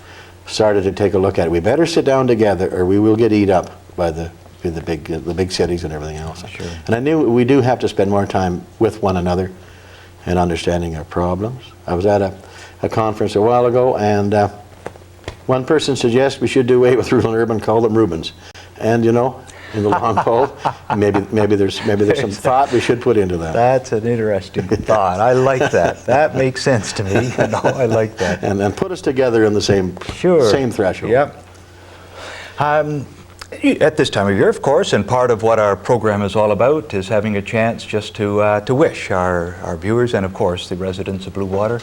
started to take a look at it. We better sit down together or we will get eat up by the big cities and everything else. Sure. And I knew we do have to spend more time with one another and understanding our problems. I was at a conference a while ago, and one person suggests we should do away with rural and urban, call them Rubens. And you know, in the long haul, maybe there's some thought we should put into that. That's an interesting thought. I like that. That makes sense to me. No, I like that. And then put us together in the same threshold. Yep. At this time of year, of course, and part of what our program is all about is having a chance just to wish our viewers and, of course, the residents of Bluewater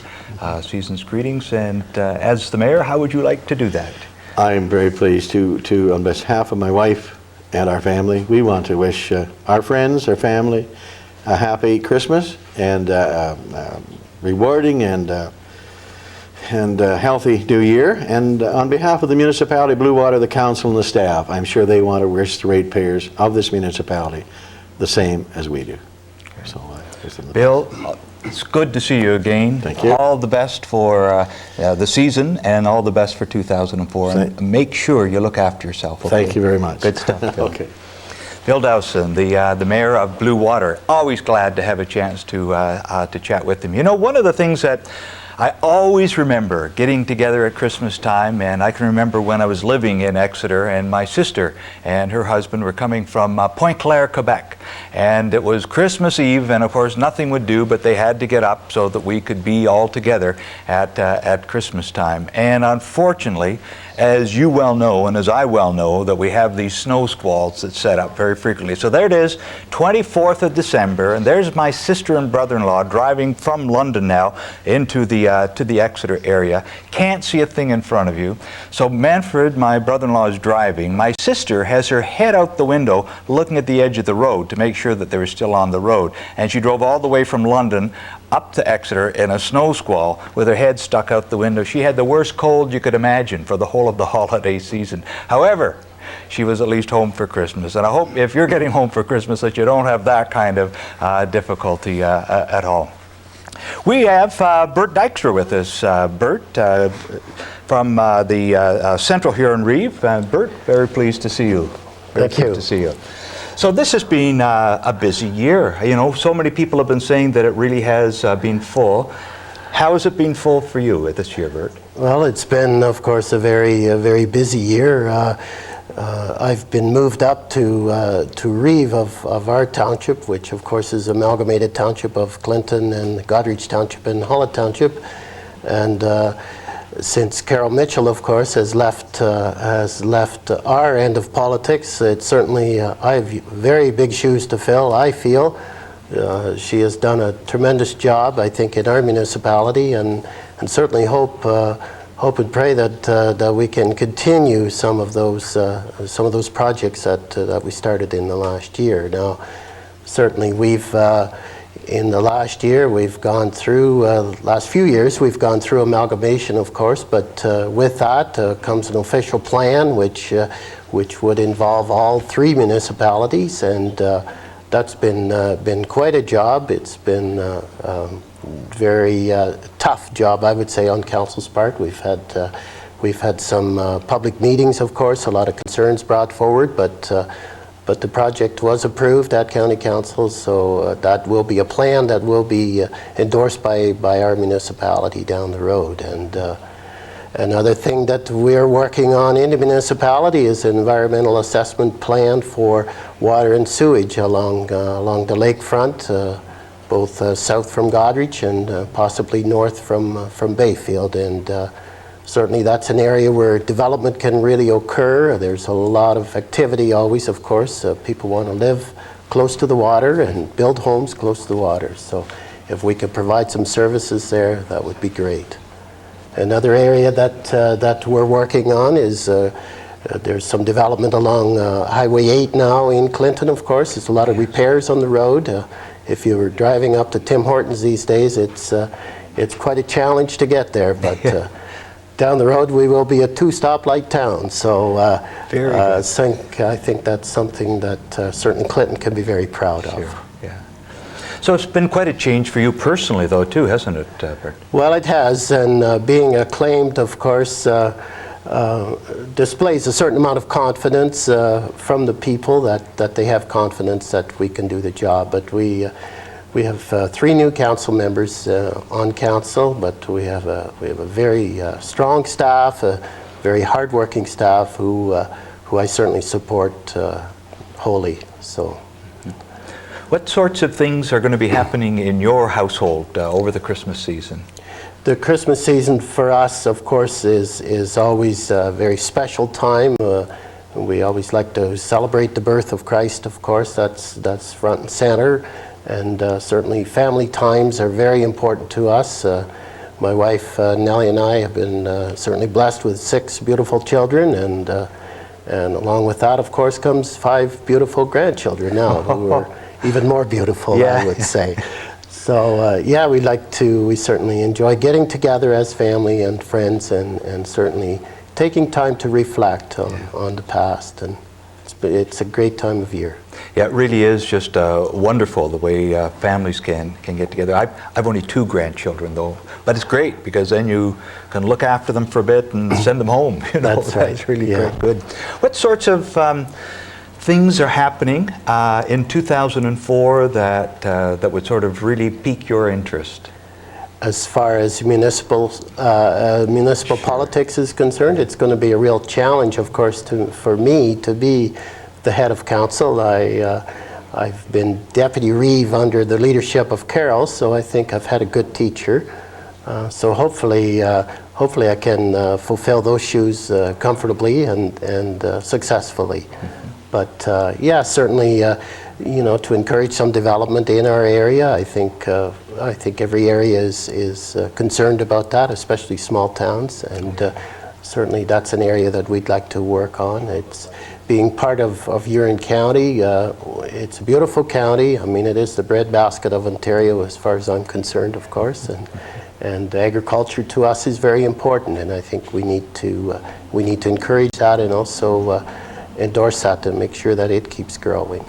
season's greetings. And as the mayor, how would you like to do that? I am very pleased to on behalf of my wife and our family, we want to wish our friends, our family, a happy Christmas and rewarding and healthy new year. And on behalf of the municipality of Bluewater, the council and the staff, I'm sure they want to wish the ratepayers of this municipality the same as we do. Okay. So, Bill, it's good to see you again. Thank you. All the best for the season and all the best for 2004. And make sure you look after yourself. Okay? Thank you very much. Good stuff, Bill. Okay. Bill Dowson, the mayor of Bluewater, always glad to have a chance to chat with him. You know, one of the things that I always remember getting together at Christmas time, and I can remember when I was living in Exeter, and my sister and her husband were coming from Pointe Claire, Quebec, and it was Christmas Eve, and of course nothing would do, but they had to get up so that we could be all together at Christmas time. And unfortunately, as you well know, and as I well know, that we have these snow squalls that set up very frequently. So there it is, 24th of December, and there's my sister and brother-in-law driving from London now into the Exeter area. Can't see a thing in front of you. So Manfred, my brother-in-law, is driving. My sister has her head out the window looking at the edge of the road to make sure that they were still on the road. And she drove all the way from London up to Exeter in a snow squall with her head stuck out the window. She had the worst cold you could imagine for the whole of the holiday season. However, she was at least home for Christmas. And I hope if you're getting home for Christmas that you don't have that kind of difficulty at all. We have Bert Dykstra with us. Bert, from the Central Huron Reeve. Bert, very pleased to see you. Thank you. Good to see you. So this has been a busy year. You know, so many people have been saying that it really has been full. How has it been full for you this year, Bert? Well, it's been, of course, a very busy year. I've been moved up to Reeve of our township, which of course is amalgamated township of Clinton and Goderich Township and Holland Township. And since Carol Mitchell, of course, has left our end of politics, it's certainly, I have very big shoes to fill, I feel. She has done a tremendous job, I think, in our municipality, and certainly hope and pray that we can continue some of those projects that we started in the last year. Now, certainly we've in the last year we've gone through last few years we've gone through amalgamation, of course, but with that comes an official plan which would involve all 3 municipalities, and that's been quite a job. It's been very tough job, I would say, on council's part. We've had some public meetings, of course, a lot of concerns brought forward, but the project was approved at County Council, so that will be a plan that will be endorsed by our municipality down the road. And another thing that we're working on in the municipality is an environmental assessment plan for water and sewage along the lakefront, both south from Goderich and possibly north from Bayfield. And certainly that's an area where development can really occur. There's a lot of activity always, of course. People want to live close to the water and build homes close to the water. So if we could provide some services there, that would be great. Another area that we're working on is there's some development along Highway 8 now in Clinton, of course. There's a lot of repairs on the road. If you were driving up to Tim Hortons these days, it's quite a challenge to get there, but down the road we will be a 2-stoplight town, so I think that's something that certainly Clinton can be very proud of. Sure. Yeah. So it's been quite a change for you personally, though, too, hasn't it, Bert? Well, it has, and being acclaimed, of course, displays a certain amount of confidence from the people that they have confidence that we can do the job. But we have 3 new council members on council, but we have a very strong staff, a very hardworking staff who I certainly support wholly. So, what sorts of things are going to be happening in your household over the Christmas season? The Christmas season for us, of course, is always a very special time. We always like to celebrate the birth of Christ, of course. That's front and center. And certainly family times are very important to us. My wife Nellie and I have been certainly blessed with 6 beautiful children, and along with that, of course, comes 5 beautiful grandchildren now who are even more beautiful, I would say. So yeah, we certainly enjoy getting together as family and friends, and certainly taking time to reflect on the past, and it's a great time of year. Yeah, it really is just wonderful the way families can get together. I've only 2 grandchildren, though, but it's great because then you can look after them for a bit and send them home. You know, that's right. That's really good. What sorts of things are happening in 2004 that would sort of really pique your interest? As far as municipal politics is concerned, it's going to be a real challenge, of course, for me to be the head of council. I've been Deputy Reeve under the leadership of Carol, so I think I've had a good teacher. So hopefully I can fulfill those shoes comfortably and successfully. But yeah, certainly, to encourage some development in our area. I think every area is concerned about that, especially small towns, and certainly that's an area that we'd like to work on. It's being part of Huron County. It's a beautiful county. I mean, it is the breadbasket of Ontario as far as I'm concerned, of course, and agriculture to us is very important, and I think we need to encourage that and also endorse that to make sure that it keeps growing.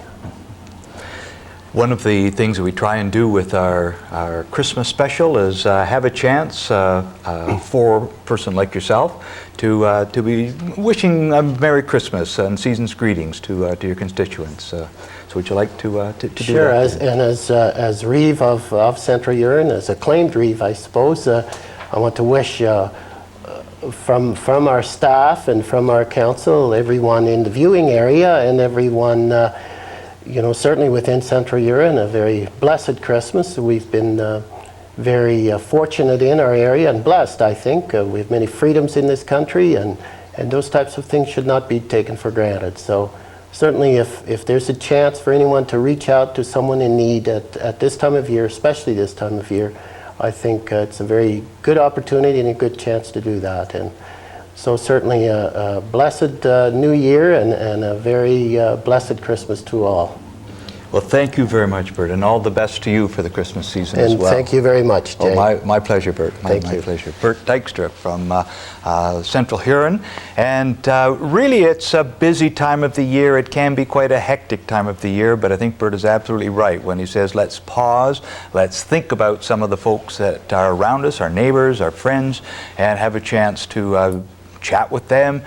One of the things that we try and do with our Christmas special is have a chance for a person like yourself to be wishing a Merry Christmas and season's greetings to your constituents. So would you like to do that? Sure, as Reeve of Central Huron, as acclaimed Reeve, I suppose, I want to wish from our staff and from our council, everyone in the viewing area and everyone certainly within Central Huron, a very blessed Christmas. We've been very fortunate in our area and blessed, I think. We have many freedoms in this country, and those types of things should not be taken for granted. So certainly if there's a chance for anyone to reach out to someone in need at this time of year, especially this time of year, I think it's a very good opportunity and a good chance to do that. And so certainly a blessed New Year and a very blessed Christmas to all. Well, thank you very much, Bert, and all the best to you for the Christmas season as well. And thank you very much, Jay. Oh, my pleasure, Bert. My Thank you. pleasure. Bert Dykstra from Central Huron. And really, it's a busy time of the year. It can be quite a hectic time of the year, but I think Bert is absolutely right when he says, let's pause, let's think about some of the folks that are around us, our neighbors, our friends, and have a chance to chat with them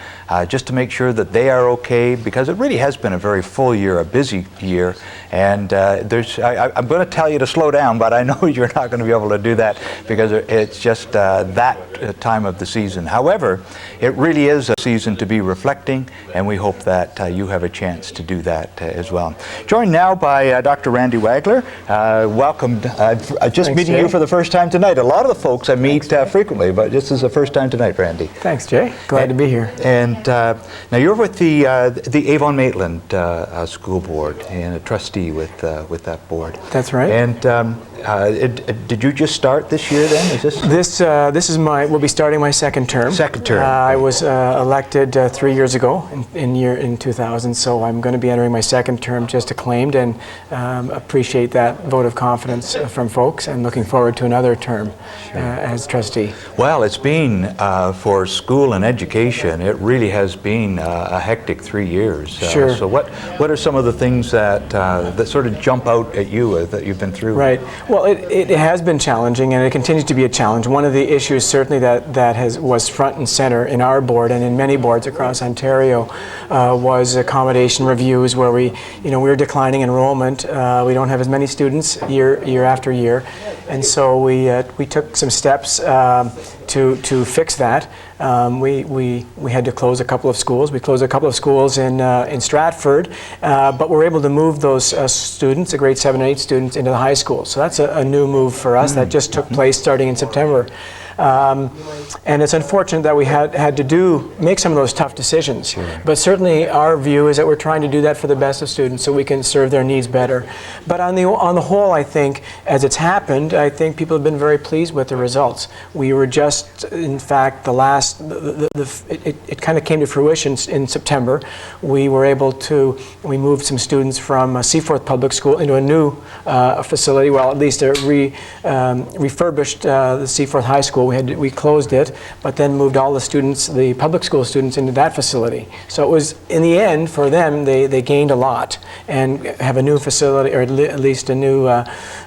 just to make sure that they are okay, because it really has been a very full year, a busy year, and I'm going to tell you to slow down, but I know you're not going to be able to do that because it's just that time of the season. However, it really is a season to be reflecting, and we hope that you have a chance to do that as well. Joined now by Dr. Randy Wagler. Welcome. Just meeting you for the first time tonight. A lot of the folks I meet frequently, but this is the first time tonight, Randy. Thanks, Jay. Glad to be here. And now you're with the Avon Maitland School Board and a trustee with that board. That's right. And did you just start this year then? Is this we'll be starting my second term. Second term. I was elected 3 years ago in 2000, so I'm going to be entering my second term just acclaimed, and appreciate that vote of confidence from folks, and looking forward to another term as trustee. Well, it's been for school and education, it really has been a hectic 3 years. Sure. So what are some of the things that sort of jump out at you that you've been through? Right. Well, it has been challenging, and it continues to be a challenge. One of the issues certainly that was front and center in our board and in many boards across Ontario was accommodation reviews, where we were declining enrollment. We don't have as many students year after year, and so we took some steps to fix that. We had to close a couple of schools. We closed a couple of schools in Stratford, but we're able to move those students, the grade 7 and 8 students, into the high school. So that's a new move for us that just took place starting in September. And it's unfortunate that we had to make some of those tough decisions. Sure. But certainly our view is that we're trying to do that for the best of students so we can serve their needs better. But on the whole, I think, as it's happened, I think people have been very pleased with the results. We were just, in fact, it kind of came to fruition in September. We moved some students from Seaforth Public School into a new facility, well, at least refurbished the Seaforth High School. We closed it, but then moved all the public school students into that facility. So it was, in the end, for them, they gained a lot and have a new facility, or at least a new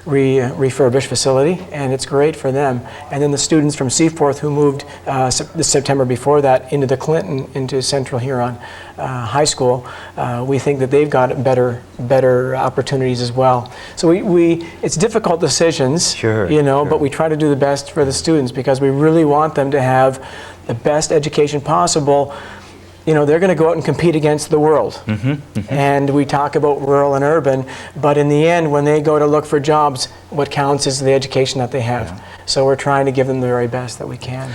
refurbished facility, and it's great for them. And then the students from Seaforth who moved the September before that into Central Huron High School, we think that they've got better opportunities as well. So it's difficult decisions, but we try to do the best for the students because we really want them to have the best education possible. They're going to go out and compete against the world. And we talk about rural and urban, but in the end, when they go to look for jobs, what counts is the education that they have. Yeah. So we're trying to give them the very best that we can.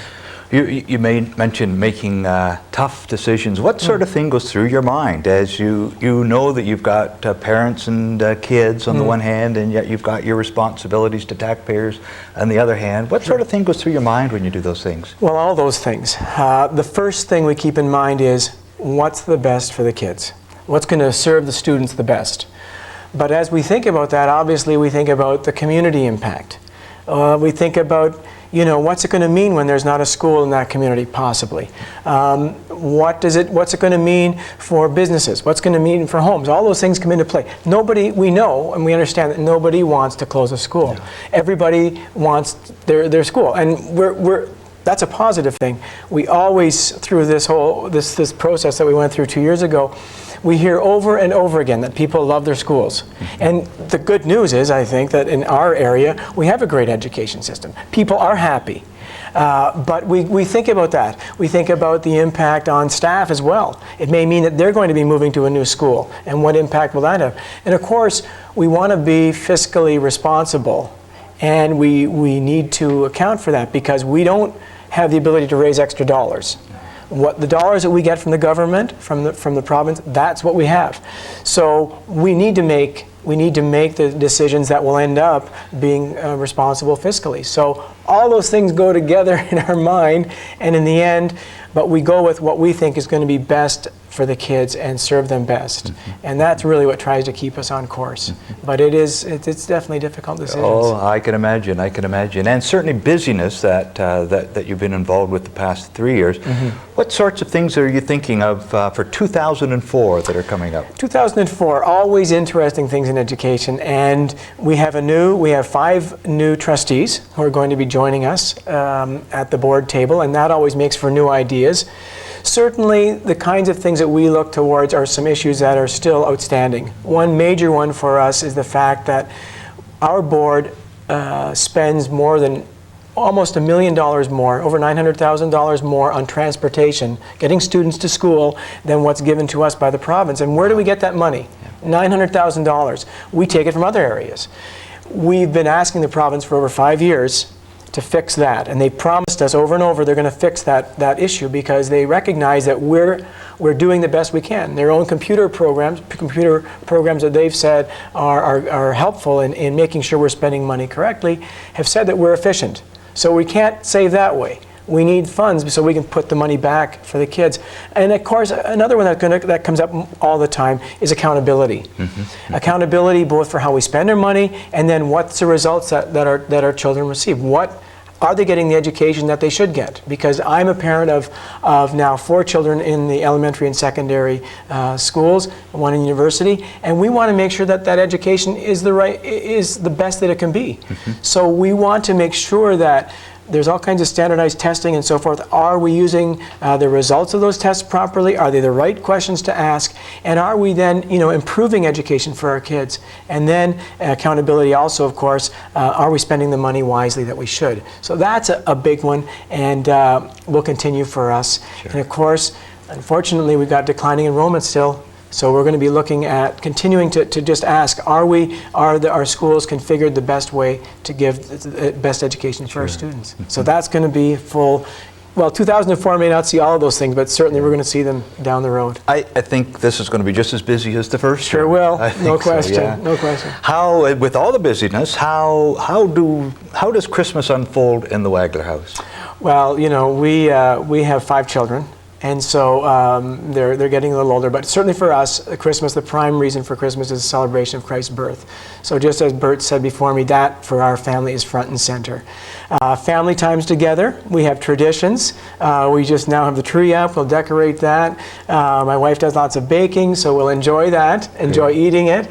You mentioned making tough decisions. What sort of thing goes through your mind as you know that you've got parents and kids on the one hand, and yet you've got your responsibilities to taxpayers on the other hand? What sort of thing goes through your mind when you do those things? Well, all those things. The first thing we keep in mind is what's the best for the kids? What's going to serve the students the best? But as we think about that, obviously we think about the community impact. We think about what's it going to mean when there's not a school in that community, possibly? What's it going to mean for businesses? What's going to mean for homes? All those things come into play. We know and we understand that nobody wants to close a school. Yeah. Everybody wants their school, and that's a positive thing. We always, through this process that we went through 2 years ago, we hear over and over again that people love their schools. And the good news is, I think, that in our area, we have a great education system. People are happy. But we think about that. We think about the impact on staff as well. It may mean that they're going to be moving to a new school, and what impact will that have? And of course, we want to be fiscally responsible And we need to account for that because we don't have the ability to raise extra dollars. What the dollars that we get from the government, from the province, that's what we have. So we need to make the decisions that will end up being responsible fiscally. So all those things go together in our mind, and in the end, but we go with what we think is going to be best for the kids and serve them best. And that's really what tries to keep us on course. But it's definitely difficult decisions. Oh, I can imagine, and certainly busyness that you've been involved with the past 3 years. What sorts of things are you thinking of for 2004 that are coming up? 2004, always interesting things in education, and we have 5 new trustees who are going to be joining us at the board table, and that always makes for new ideas. Certainly, the kinds of things that we look towards are some issues that are still outstanding. One major one for us is the fact that our board spends more than almost $1 million more, over $900,000 more on transportation, getting students to school than what's given to us by the province. And where do we get that money? $900,000. We take it from other areas. We've been asking the province for over 5 years to fix that, and they promised us over and over they're going to fix that issue because they recognize that we're doing the best we can. Their own computer programs that they've said are helpful in making sure we're spending money correctly have said that we're efficient. So we can't save that way. We need funds so we can put the money back for the kids. And of course, another one that comes up all the time is accountability. Accountability both for how we spend our money and then what's the results that our children receive. What are they getting the education that they should get? Because I'm a parent of now 4 children in the elementary and secondary schools, 1 in university, and we want to make sure that education is the best that it can be. So we want to make sure that there's all kinds of standardized testing and so forth. Are we using the results of those tests properly? Are they the right questions to ask? And are we then, improving education for our kids? And then accountability also, of course, are we spending the money wisely that we should? So that's a big one, and will continue for us. Sure. And of course, unfortunately, we've got declining enrollment still. So we're going to be looking at continuing to just ask, are our schools configured the best way to give the best education for our students? So that's going to be full. Well, 2004 may not see all of those things, but certainly we're going to see them down the road. I think this is going to be just as busy as the first. Sure will. No question. So, yeah. No question. How, with all the busyness, how does Christmas unfold in the Wagler house? Well, we have 5 children. And so they're getting a little older, but certainly for us, Christmas, the prime reason for Christmas is a celebration of Christ's birth. So just as Bert said before me, that for our family is front and center. Family times together, we have traditions. We just now have the tree up, we'll decorate that. My wife does lots of baking, so we'll enjoy that, enjoy eating it.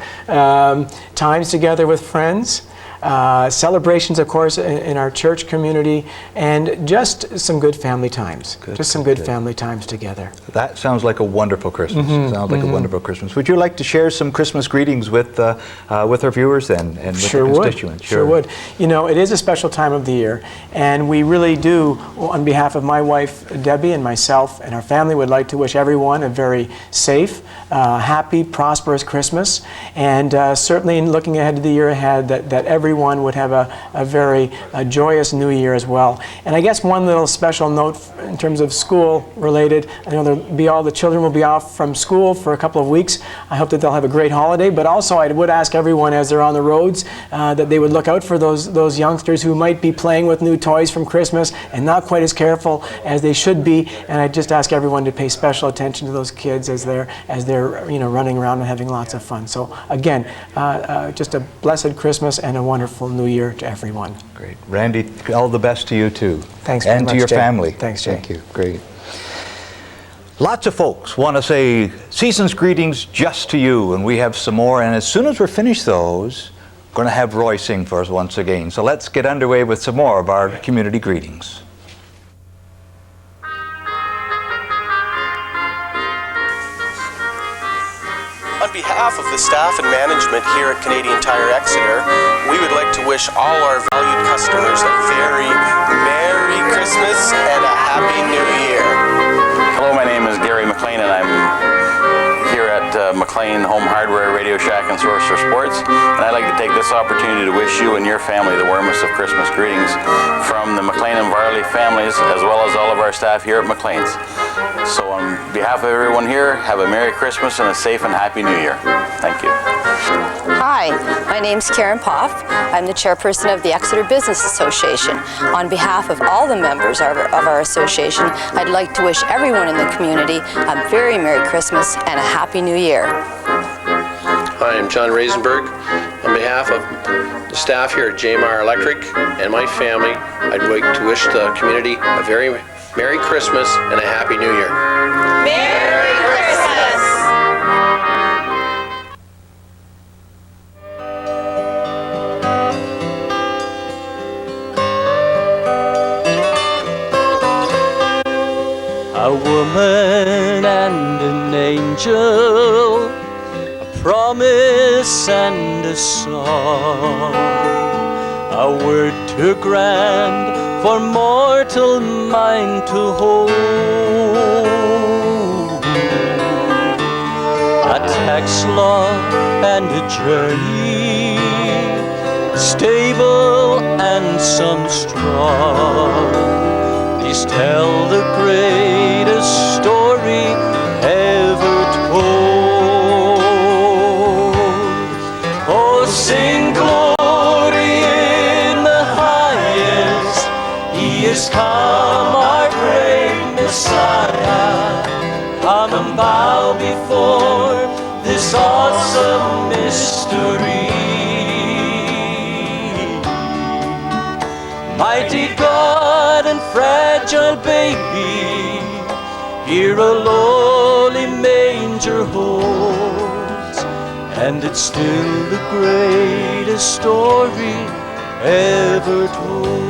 Times together with friends. Celebrations, of course, in our church community, and just some good family times. Some good family times together. That sounds like a wonderful Christmas. Sounds like a wonderful Christmas. Would you like to share some Christmas greetings with our viewers then, and with the constituents? Sure would. It is a special time of the year, and we really do, on behalf of my wife, Debbie, and myself, and our family, would like to wish everyone a very safe, happy, prosperous Christmas, and certainly in looking ahead to the year ahead, that everyone would have a very joyous new year as well. And I guess one little special note in terms of school related, I know the children will be off from school for a couple of weeks. I hope that they'll have a great holiday, but also I would ask everyone as they're on the roads that they would look out for those youngsters who might be playing with new toys from Christmas and not quite as careful as they should be. And I just ask everyone to pay special attention to those kids as they're running around and having lots of fun. So again, just a blessed Christmas and a wonderful New Year to everyone. Great. Randy, all the best to you too. Thanks very much, and to your Jay. family. Thanks, Jay. Thank you. Great. Lots of folks want to say season's greetings just to you, and we have some more, and as soon as we're finished those, we're going to have Roy sing for us once again. So let's get underway with some more of our community greetings. On behalf of the staff and management here at Canadian Tire Exeter, we would like to wish all our valued customers a very Merry Christmas and a Happy New Year. Hello, my name is Gary McLean, and I'm here at McLean Home Hardware, Radio Shack, and Source for Sports. And I'd like to take this opportunity to wish you and your family the warmest of Christmas greetings from the McLean and Varley families, as well as all of our staff here at McLean's. So on behalf of everyone here, have a Merry Christmas and a safe and Happy New Year. Thank you. Hi, my name's Karen Poff. I'm the chairperson of the Exeter Business Association. On behalf of all the members of our association, I'd like to wish everyone in the community a very Merry Christmas and a Happy New Year. Hi, I'm John Reisenberg. On behalf of the staff here at JMR Electric and my family, I'd like to wish the community a very Merry Christmas and a Happy New Year. Merry Christmas! A woman and an angel, a promise and a song, a word too grand for mortal mind to hold, a tax law and a journey, stable and some strong. These tell the greatest story ever told. Oh, sing glory in the highest. He is come, our great Messiah. Come and bow before this awesome mystery. Mighty God and fragile baby, here a lowly manger holds, and it's still the greatest story ever told.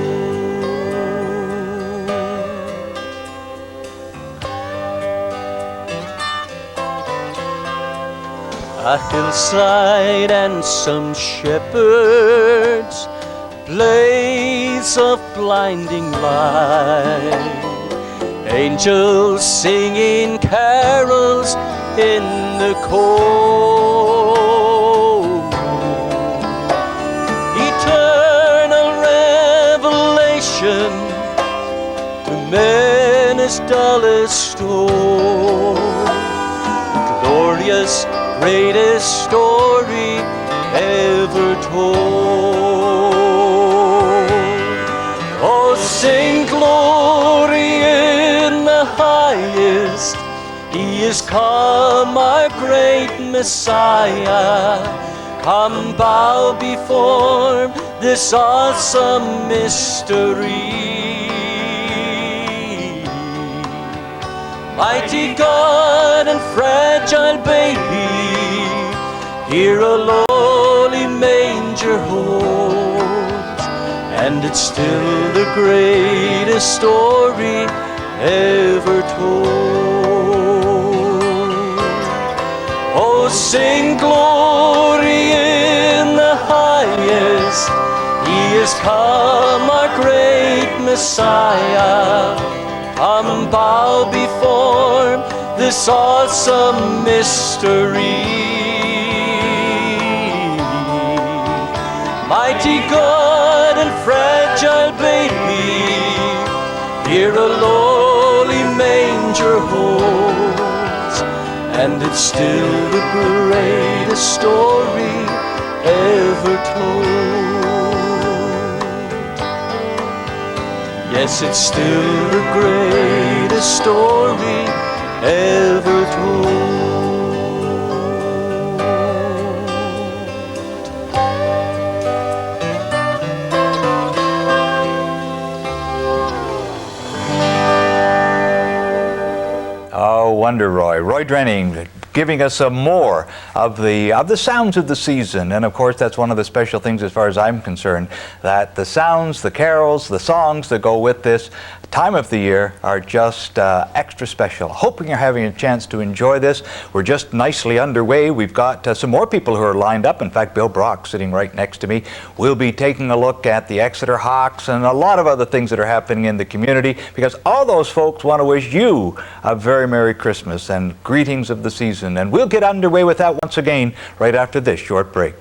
A hillside and some shepherds, blaze of blinding light, angels singing carols in the cold, eternal revelation to men as dull as stone, the glorious greatest story ever told. Oh, sing glory in the highest. He is come, our great Messiah. Come bow before this awesome mystery. Mighty God and fragile baby, here a lowly manger holds, and it's still the greatest story ever told. Oh, sing glory in the highest. He is come, our great Messiah. Come bow before this awesome mystery. Mighty God and fragile baby, here a lowly manger holds, and it's still the greatest story ever told. Yes, it's still the greatest story ever told. Oh, wonder Roy Dreaning, giving us some more of the sounds of the season. And of course, that's one of the special things as far as I'm concerned, that the sounds, the carols, the songs that go with this time of the year are just extra special. Hoping you're having a chance to enjoy this. We're just nicely underway. We've got some more people who are lined up. In fact, Bill Brock sitting right next to me. We'll be taking a look at the Exeter Hawks and a lot of other things that are happening in the community, because all those folks want to wish you a very Merry Christmas and greetings of the season. season. And we'll get underway with that once again right after this short break.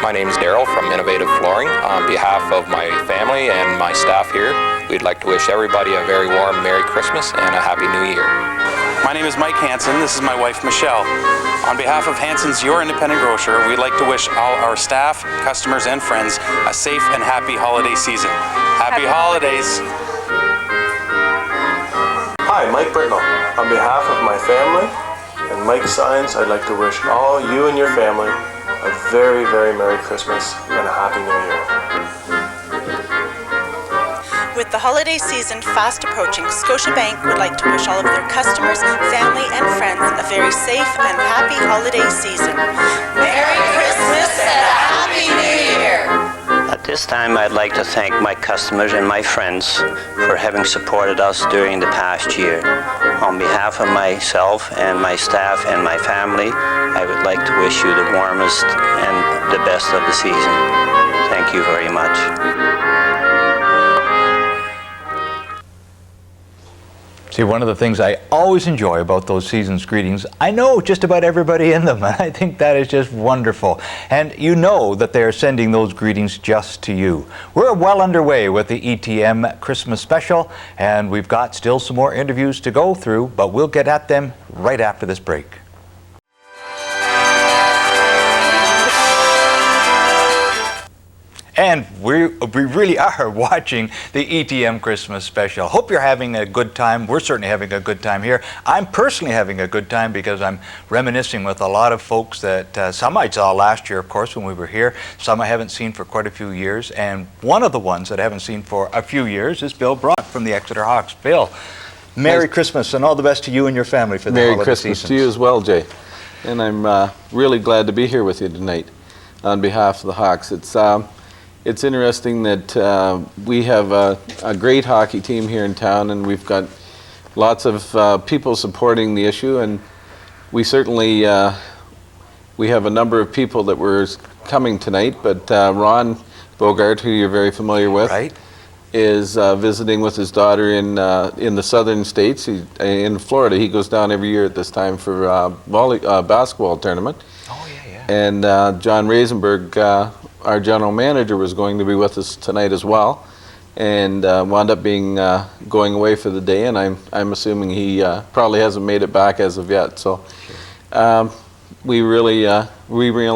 My name is Daryl from Innovative Flooring. On behalf of my family and my staff here, we'd like to wish everybody a very warm Merry Christmas and a Happy New Year. My name is Mike Hansen. This is my wife, Michelle. On behalf of Hansen's Your Independent Grocer, we'd like to wish all our staff, customers, and friends a safe and happy holiday season. Happy holidays. Hi, Mike Britnell. On behalf of my family and Mike Signs, I'd like to wish all you and your family a very, very Merry Christmas and a Happy New Year. With the holiday season fast approaching, Scotiabank would like to wish all of their customers, family, and friends a very safe and happy holiday season. Merry Christmas and a Happy New Year! At this time, I'd like to thank my customers and my friends for having supported us during the past year. On behalf of myself and my staff and my family, I would like to wish you the warmest and the best of the season. Thank you very much. See, one of the things I always enjoy about those season's greetings, I know just about everybody in them, and I think that is just wonderful. And you know that they are sending those greetings just to you. We're well underway with the ETM Christmas special, and we've got still some more interviews to go through, but we'll get at them right after this break. And we really are watching the ETM Christmas special. Hope you're having a good time. We're certainly having a good time here. I'm personally having a good time because I'm reminiscing with a lot of folks that some I saw last year, of course, when we were here. Some I haven't seen for quite a few years. And one of the ones that I haven't seen for a few years is Bill Brock from the Exeter Hawks. Bill, Merry Christmas and all the best to you and your family for the holiday Merry Christmas seasons. to you as well, Jay. And I'm really glad to be here with you tonight on behalf of the Hawks. It's interesting that we have a great hockey team here in town, and we've got lots of people supporting the issue, and we certainly we have a number of people that were coming tonight, but Ron Bogart, who you're very familiar with, is visiting with his daughter in the southern states. In Florida. He goes down every year at this time for basketball tournament. Oh, yeah. And John Reisenberg, our general manager, was going to be with us tonight as well, and wound up being going away for the day, and I'm assuming he probably hasn't made it back as of yet. So we really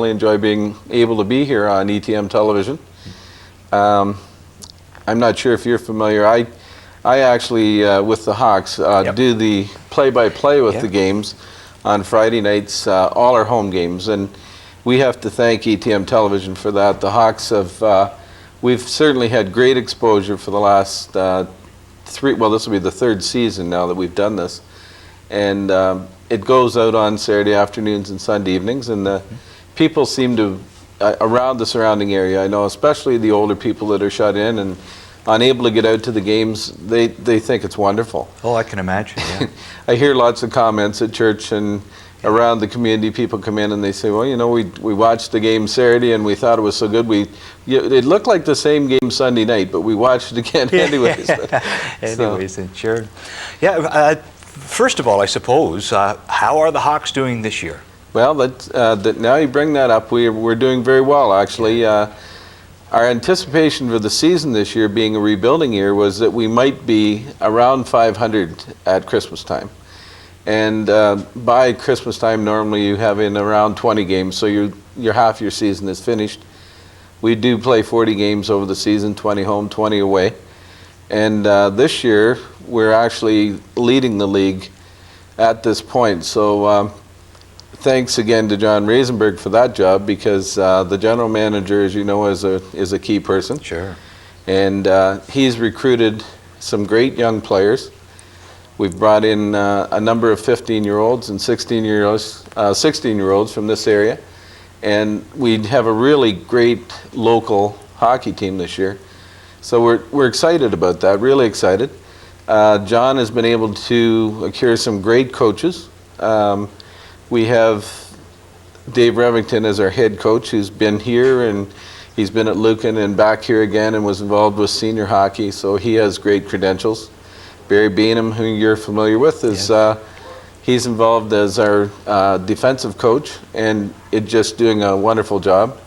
enjoy being able to be here on ETM television. I'm not sure if you're familiar. I actually with the Hawks do the play-by-play with the games on Friday nights, all our home games, and we have to thank ETM Television for that. The Hawks have, we've certainly had great exposure for the last this will be the third season now that we've done this. And it goes out on Saturday afternoons and Sunday evenings, and the people seem to, around the surrounding area, I know especially the older people that are shut in and unable to get out to the games, they think it's wonderful. Oh, I can imagine, yeah. I hear lots of comments at church and around the community. People come in and they say, well, you know, we watched the game Saturday and we thought it was so good. It looked like the same game Sunday night, but we watched it again anyways. Anyways, sure. Yeah, first of all, I suppose, how are the Hawks doing this year? Well, now you bring that up, we're doing very well, actually. Our anticipation for the season this year, being a rebuilding year, was that we might be around 500 at Christmas time. And by Christmas time, normally you have in around 20 games, so your half your season is finished. We do play 40 games over the season, 20 home, 20 away. And this year, we're actually leading the league at this point. So thanks again to John Reisenberg for that job, because the general manager, as you know, is a key person. Sure. And he's recruited some great young players. We've brought in a number of 15-year-olds and 16-year-olds from this area, and we have a really great local hockey team this year. So we're excited about that, really excited. John has been able to acquire some great coaches. We have Dave Remington as our head coach, who's been here, and he's been at Lucan and back here again and was involved with senior hockey, so he has great credentials. Barry Beanham, who you're familiar with, is he's involved as our defensive coach, and just doing a wonderful job.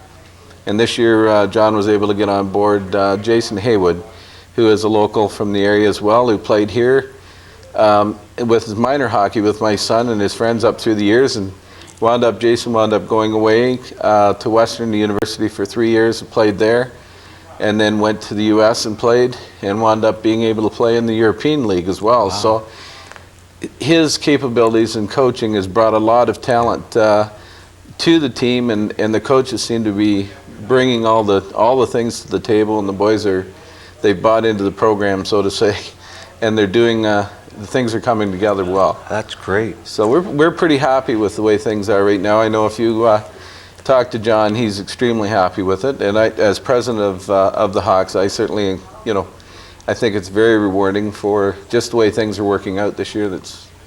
And this year, John was able to get on board Jason Haywood, who is a local from the area as well, who played here with his minor hockey with my son and his friends up through the years, and Jason wound up going away to Western University for 3 years and played there, and then went to the U.S. and played, and wound up being able to play in the European League as well. Wow. So his capabilities in coaching has brought a lot of talent to the team, and the coaches seem to be bringing all the things to the table, and the boys they've bought into the program, so to say, and they're doing the things are coming together well. That's great. So we're pretty happy with the way things are right now. I know if you talk to John, he's extremely happy with it, and I, as president of the Hawks, I certainly, I think it's very rewarding for just the way things are working out this year.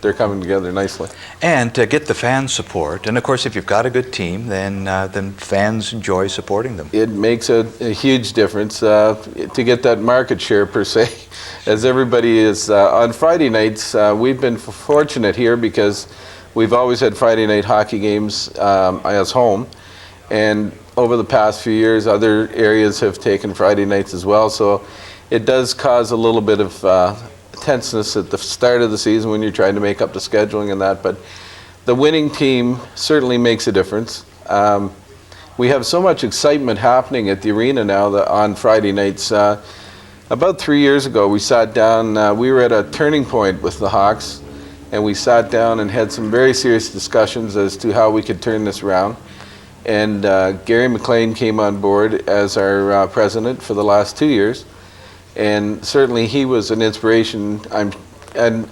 they're coming together nicely. And to get the fan support, and of course if you've got a good team, then fans enjoy supporting them. It makes a huge difference to get that market share per se, as everybody is. On Friday nights, we've been fortunate here because we've always had Friday night hockey games as home, and over the past few years other areas have taken Friday nights as well, so it does cause a little bit of tenseness at the start of the season when you're trying to make up the scheduling and that, but the winning team certainly makes a difference. We have so much excitement happening at the arena now that on Friday nights. About 3 years ago we sat down, we were at a turning point with the Hawks, and we sat down and had some very serious discussions as to how we could turn this around. And Gary McLean came on board as our president for the last 2 years. And certainly he was an inspiration, and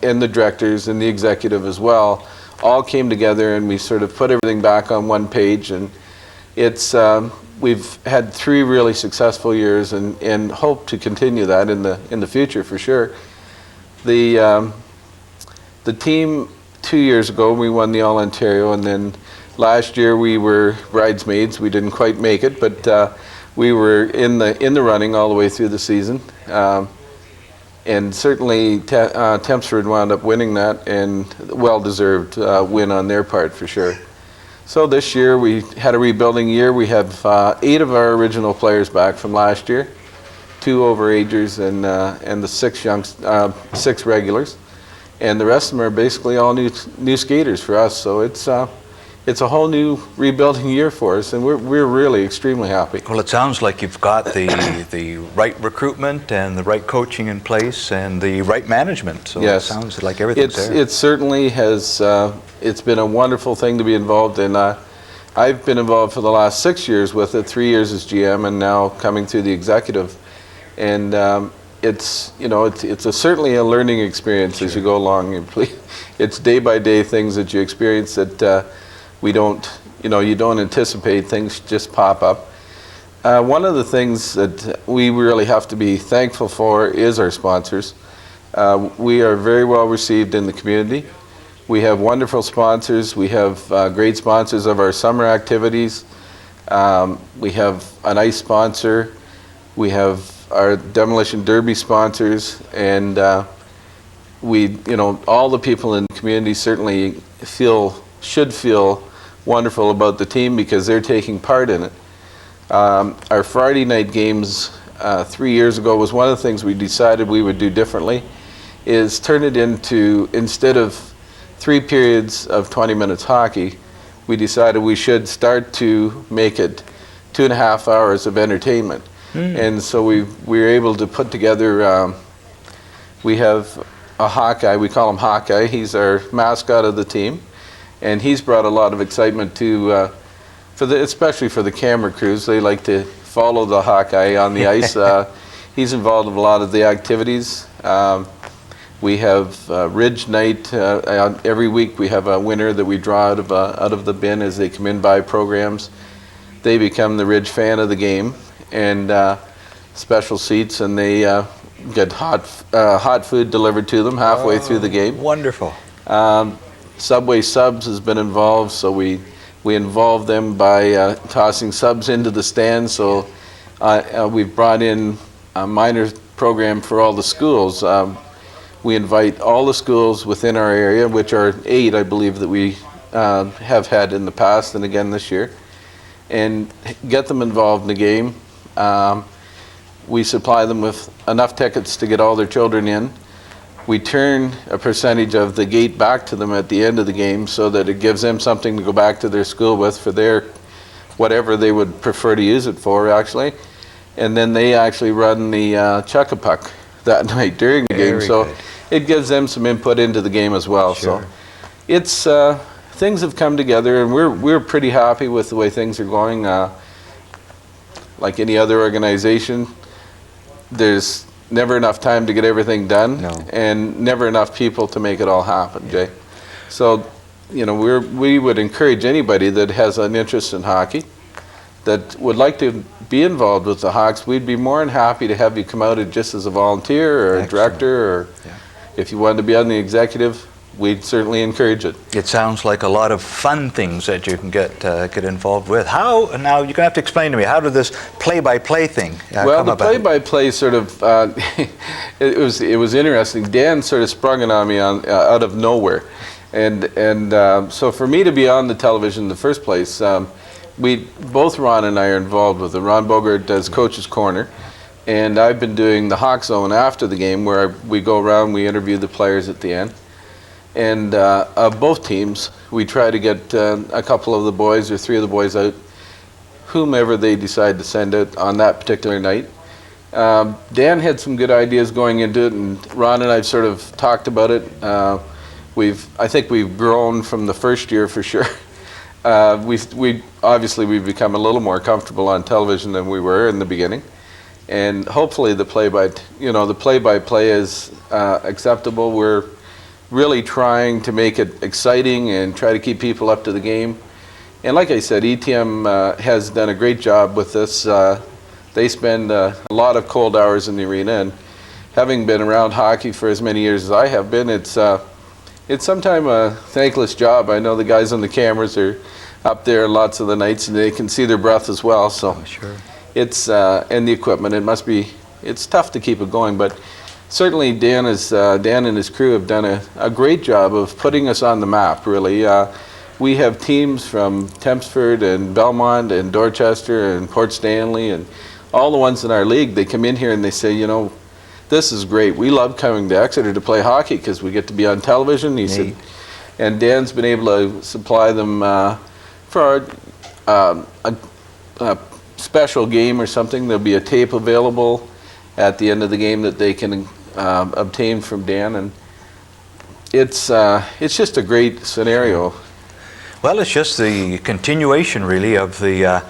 the directors and the executive as well, all came together and we sort of put everything back on one page. And it's, we've had 3 really successful years and hope to continue that in the future for sure. The team 2 years ago, we won the All-Ontario, and then last year we were bridesmaids. We didn't quite make it, but we were in the running all the way through the season, and certainly Tempsford wound up winning that, and well-deserved win on their part for sure. So this year we had a rebuilding year. We have 8 of our original players back from last year, 2 overagers and the 6 regulars, and the rest of them are basically all new skaters for us. So it's a whole new rebuilding year for us, and we're really extremely happy. Well, it sounds like you've got the right recruitment and the right coaching in place and the right management. So yes. It sounds like everything's there. It certainly has. It's been a wonderful thing to be involved in. I've been involved for the last 6 years with it, 3 years as GM, and now coming through the executive. And it's certainly a learning experience as you go along. It's day by day things that you experience that. You don't anticipate, things just pop up. One of the things that we really have to be thankful for is our sponsors. We are very well received in the community. We have wonderful sponsors. We have great sponsors of our summer activities. We have an ice sponsor. We have our demolition derby sponsors, and all the people in the community certainly should feel wonderful about the team because they're taking part in it. Our Friday night games 3 years ago was one of the things we decided we would do differently, is turn it into, instead of 3 periods of 20 minutes hockey, we decided we should start to make it 2.5 hours of entertainment. And so we were able to put together, we have a Hawkeye, we call him Hawkeye, he's our mascot of the team. And he's brought a lot of excitement to, especially for the camera crews. They like to follow the Hawkeye on the ice. He's involved in a lot of the activities. We have Ridge Night. Every week we have a winner that we draw out of the bin as they come in by programs. They become the Ridge fan of the game, and special seats, and they get hot food delivered to them halfway through the game. Wonderful. Subway Subs has been involved, so we involve them by tossing subs into the stands. So we've brought in a minor program for all the schools. We invite all the schools within our area, which are 8, I believe, that we have had in the past and again this year, and get them involved in the game. We supply them with enough tickets to get all their children in. We turn a percentage of the gate back to them at the end of the game so that it gives them something to go back to their school with for their, whatever they would prefer to use it for, actually. And then they actually run the chuck-a-puck that night during the game. So it gives them some input into the game as well. Sure. So it's, things have come together, and we're pretty happy with the way things are going. Like any other organization, there's never enough time to get everything done, and never enough people to make it all happen, Jay. So, we would encourage anybody that has an interest in hockey, that would like to be involved with the Hawks. We'd be more than happy to have you come out just as a volunteer or a director, or if you wanted to be on the executive, we'd certainly encourage it. It sounds like a lot of fun things that you can get involved with. How, now you're going to have to explain to me, how did this play-by-play thing well, come the about? play-by-play sort of, it was interesting. Dan sort of sprung it on me out of nowhere. And so for me to be on the television in the first place, both Ron and I are involved with it. Ron Bogart does Coach's Corner, and I've been doing the Hawk Zone after the game, where we go around, we interview the players at the end. And of both teams, we try to get a couple of the boys or three of the boys out, whomever they decide to send out on that particular night. Dan had some good ideas going into it, and Ron and I sort of talked about it. I think we've grown from the first year for sure. We've become a little more comfortable on television than we were in the beginning, and hopefully the play-by-play is acceptable. We're really trying to make it exciting and try to keep people up to the game. And like I said, ETM has done a great job with this. They spend a lot of cold hours in the arena, and having been around hockey for as many years as I have been, it's sometimes a thankless job. I know the guys on the cameras are up there lots of the nights, and they can see their breath as well. So sure. It's and the equipment. It's tough to keep it going, but certainly Dan and his crew have done a great job of putting us on the map. Really, we have teams from Tempsford and Belmont and Dorchester and Port Stanley and all the ones in our league. They come in here and they say, you know, this is great. We love coming to Exeter to play hockey because we get to be on television. He said, and Dan's been able to supply them for a special game or something. There'll be a tape available at the end of the game that they can obtain from Dan, and it's just a great scenario. Well, it's just the continuation, really, of the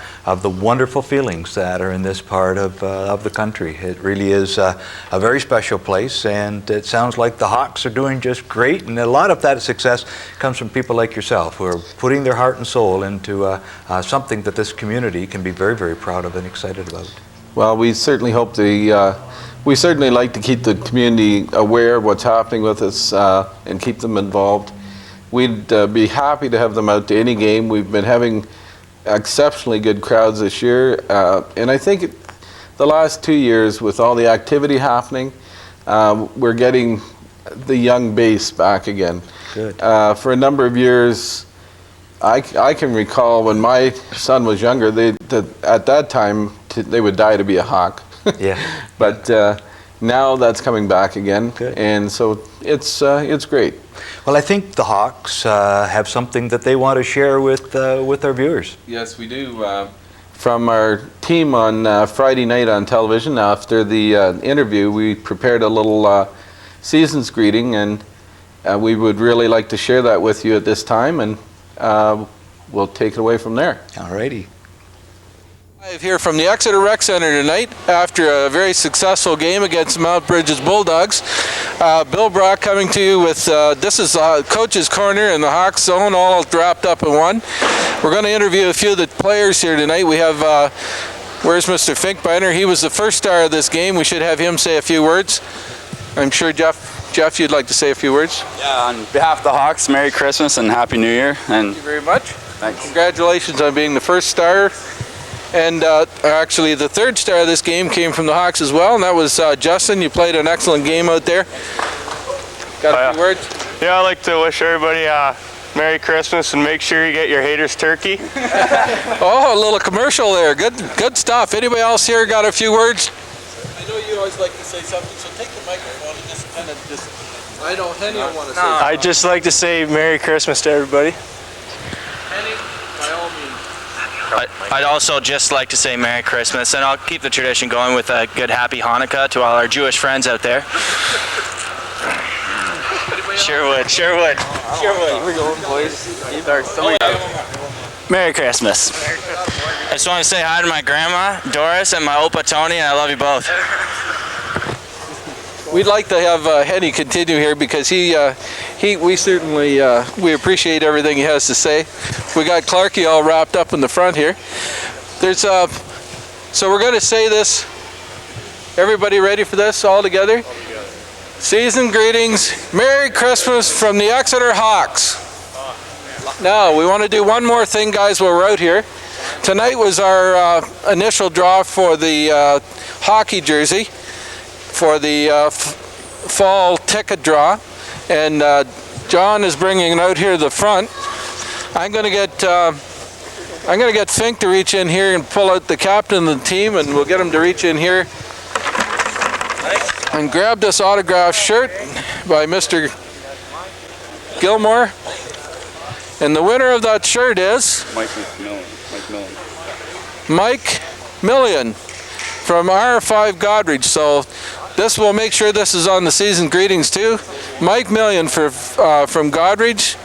wonderful feelings that are in this part of the country. It really is a very special place, and it sounds like the Hawks are doing just great. And a lot of that success comes from people like yourself, who are putting their heart and soul into something that this community can be very, very proud of and excited about. Well, we certainly hope we certainly like to keep the community aware of what's happening with us and keep them involved. We'd be happy to have them out to any game. We've been having exceptionally good crowds this year, and I think the last 2 years, with all the activity happening, we're getting the young base back again. Good. For a number of years, I can recall when my son was younger, at that time they would die to be a Hawk. Yeah. But now that's coming back again. Good. And so it's great. Well, I think the Hawks have something that they want to share with our viewers. Yes, we do. From our team on Friday night on television, after the interview, we prepared a little season's greeting, and we would really like to share that with you at this time, and we'll take it away from there. All righty. Live here from the Exeter Rec Center tonight after a very successful game against Mount Bridges Bulldogs. Bill Brock coming to you with, this is Coach's Corner and the Hawks Zone all wrapped up in one. We're going to interview a few of the players here tonight. We have, where's Mr. Finkbeiner? He was the first star of this game. We should have him say a few words. I'm sure Jeff, you'd like to say a few words? Yeah, on behalf of the Hawks, Merry Christmas and Happy New Year. And thank you very much. Thanks. Congratulations on being the first star. And actually, the third star of this game came from the Hawks as well, and that was Justin. You played an excellent game out there. Got a few words? Yeah, I'd like to wish everybody Merry Christmas and make sure you get your haters turkey. Oh, a little commercial there. Good stuff. Anybody else here got a few words? I know you always like to say something, so take the microphone and just kind of just. I know Henny will want to say something. I'd just like to say Merry Christmas to everybody. Henny, by all means. I'd also just like to say Merry Christmas, and I'll keep the tradition going with a good Happy Hanukkah to all our Jewish friends out there. Sure would. We're going, boys. Merry Christmas. I just want to say hi to my grandma, Doris, and my Opa, Tony, and I love you both. We'd like to have Henny continue here because we certainly we appreciate everything he has to say. We got Clarkie all wrapped up in the front here. So we're going to say this. Everybody ready for this all together? Season greetings. Merry Christmas from the Exeter Hawks. Now, we want to do one more thing, guys, while we're out here. Tonight was our initial draw for the hockey jersey for the fall ticket draw, and John is bringing it out here to the front. I'm going to get Fink to reach in here and pull out the captain of the team, and we'll get him to reach in here and grab this autographed shirt by Mr. Gilmore. And the winner of that shirt is Mike Million from R5 Godridge. So this will make sure this is on the season greetings too. Mike Million from Godridge,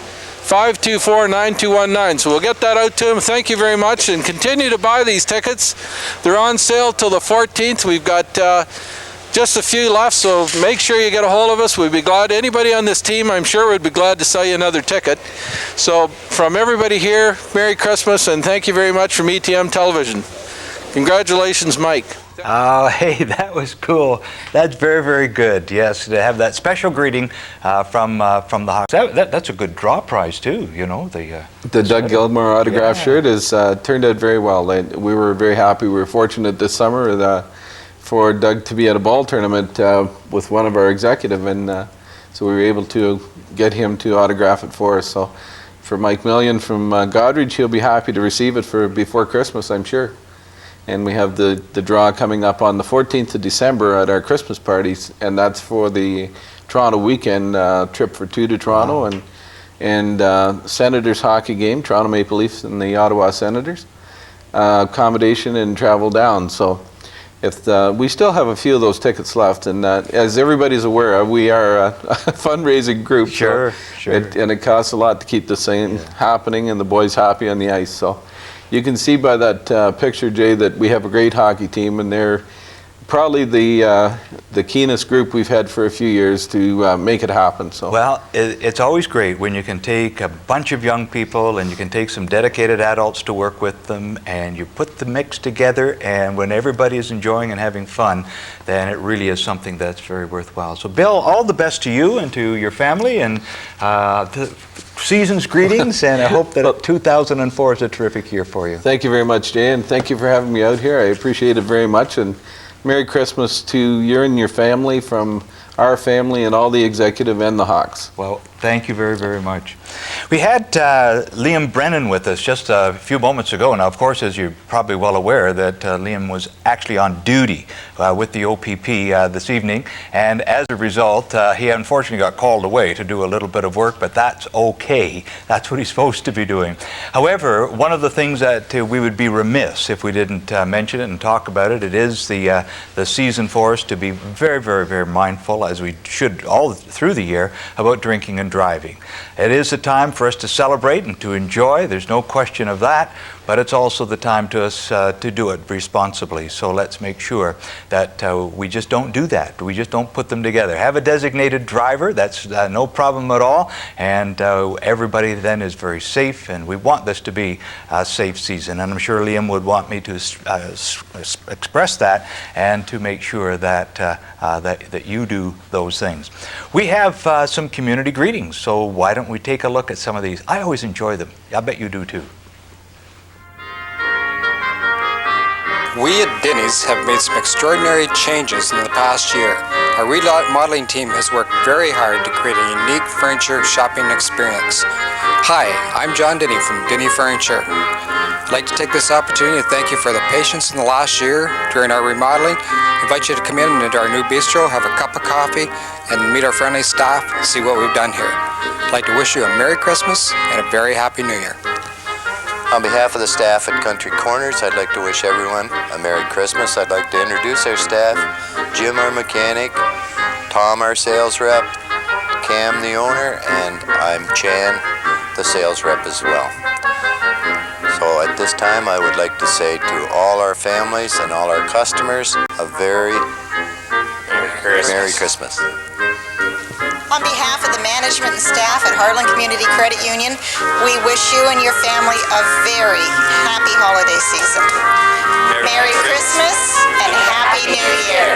524-9219. So we'll get that out to him. Thank you very much, and continue to buy these tickets. They're on sale till the 14th. We've got just a few left, so make sure you get a hold of us. We'd be glad. Anybody on this team, I'm sure, would be glad to sell you another ticket. So from everybody here, Merry Christmas, and thank you very much from ETM Television. Congratulations, Mike. Oh, hey, that was cool. That's very, very good. Yes, to have that special greeting from the Hawks. That's a good draw prize too. You know, the Doug Gilmore autograph shirt has turned out very well. We were very happy. We were fortunate this summer for Doug to be at a ball tournament with one of our executive, and so we were able to get him to autograph it for us. So for Mike Million from Godridge, he'll be happy to receive it before Christmas, I'm sure. And we have the draw coming up on the 14th of December at our Christmas parties, and that's for the Toronto weekend trip for two to Toronto. Wow. and Senators hockey game, Toronto Maple Leafs and the Ottawa Senators, accommodation and travel down. So if we still have a few of those tickets left, and as everybody's aware, we are a fundraising group. Sure, sure. And it costs a lot to keep the same happening and the boys happy on the ice. So you can see by that picture, Jay, that we have a great hockey team, and they're probably the keenest group we've had for a few years to make it happen. So well, it's always great when you can take a bunch of young people and you can take some dedicated adults to work with them, and you put the mix together, and when everybody is enjoying and having fun, then it really is something that's very worthwhile. So Bill, all the best to you and to your family, and the season's greetings, and I hope that 2004 is a terrific year for you. Thank you very much, Jay, and thank you for having me out here. I appreciate it very much, and Merry Christmas to you and your family from our family and all the executive and the Hawks. Well, thank you very, very much. We had Liam Brennan with us just a few moments ago. Now, of course, as you're probably well aware, that Liam was actually on duty with the OPP this evening, and as a result, he unfortunately got called away to do a little bit of work, but that's okay. That's what he's supposed to be doing. However, one of the things that we would be remiss if we didn't mention it and talk about it, it is the season for us to be very, very, very mindful, as we should all through the year, about drinking and driving. It is a time for us to celebrate and to enjoy. There's no question of that, but it's also the time to us to do it responsibly. So let's make sure that we just don't do that. We just don't put them together. Have a designated driver. That's no problem at all. And everybody then is very safe, and we want this to be a safe season. And I'm sure Liam would want me to express that and to make sure that that you do those things. We have some community greetings, so why don't we take a look at some of these? I always enjoy them. I bet you do too. We at Denny's have made some extraordinary changes in the past year. Our remodeling team has worked very hard to create a unique furniture shopping experience. Hi, I'm John Denny from Denny Furniture. I'd like to take this opportunity to thank you for the patience in the last year during our remodeling. I invite you to come in into our new bistro, have a cup of coffee, and meet our friendly staff and see what we've done here. I'd like to wish you a Merry Christmas and a very Happy New Year. On behalf of the staff at Country Corners, I'd like to wish everyone a Merry Christmas. I'd like to introduce our staff: Jim, our mechanic; Tom, our sales rep; Cam, the owner; and I'm Chan, the sales rep as well. So at this time, I would like to say to all our families and all our customers a very Merry Christmas. On behalf of the management and staff at Harlan Community Credit Union, we wish you and your family a very happy holiday season. Merry Christmas and Happy New Year.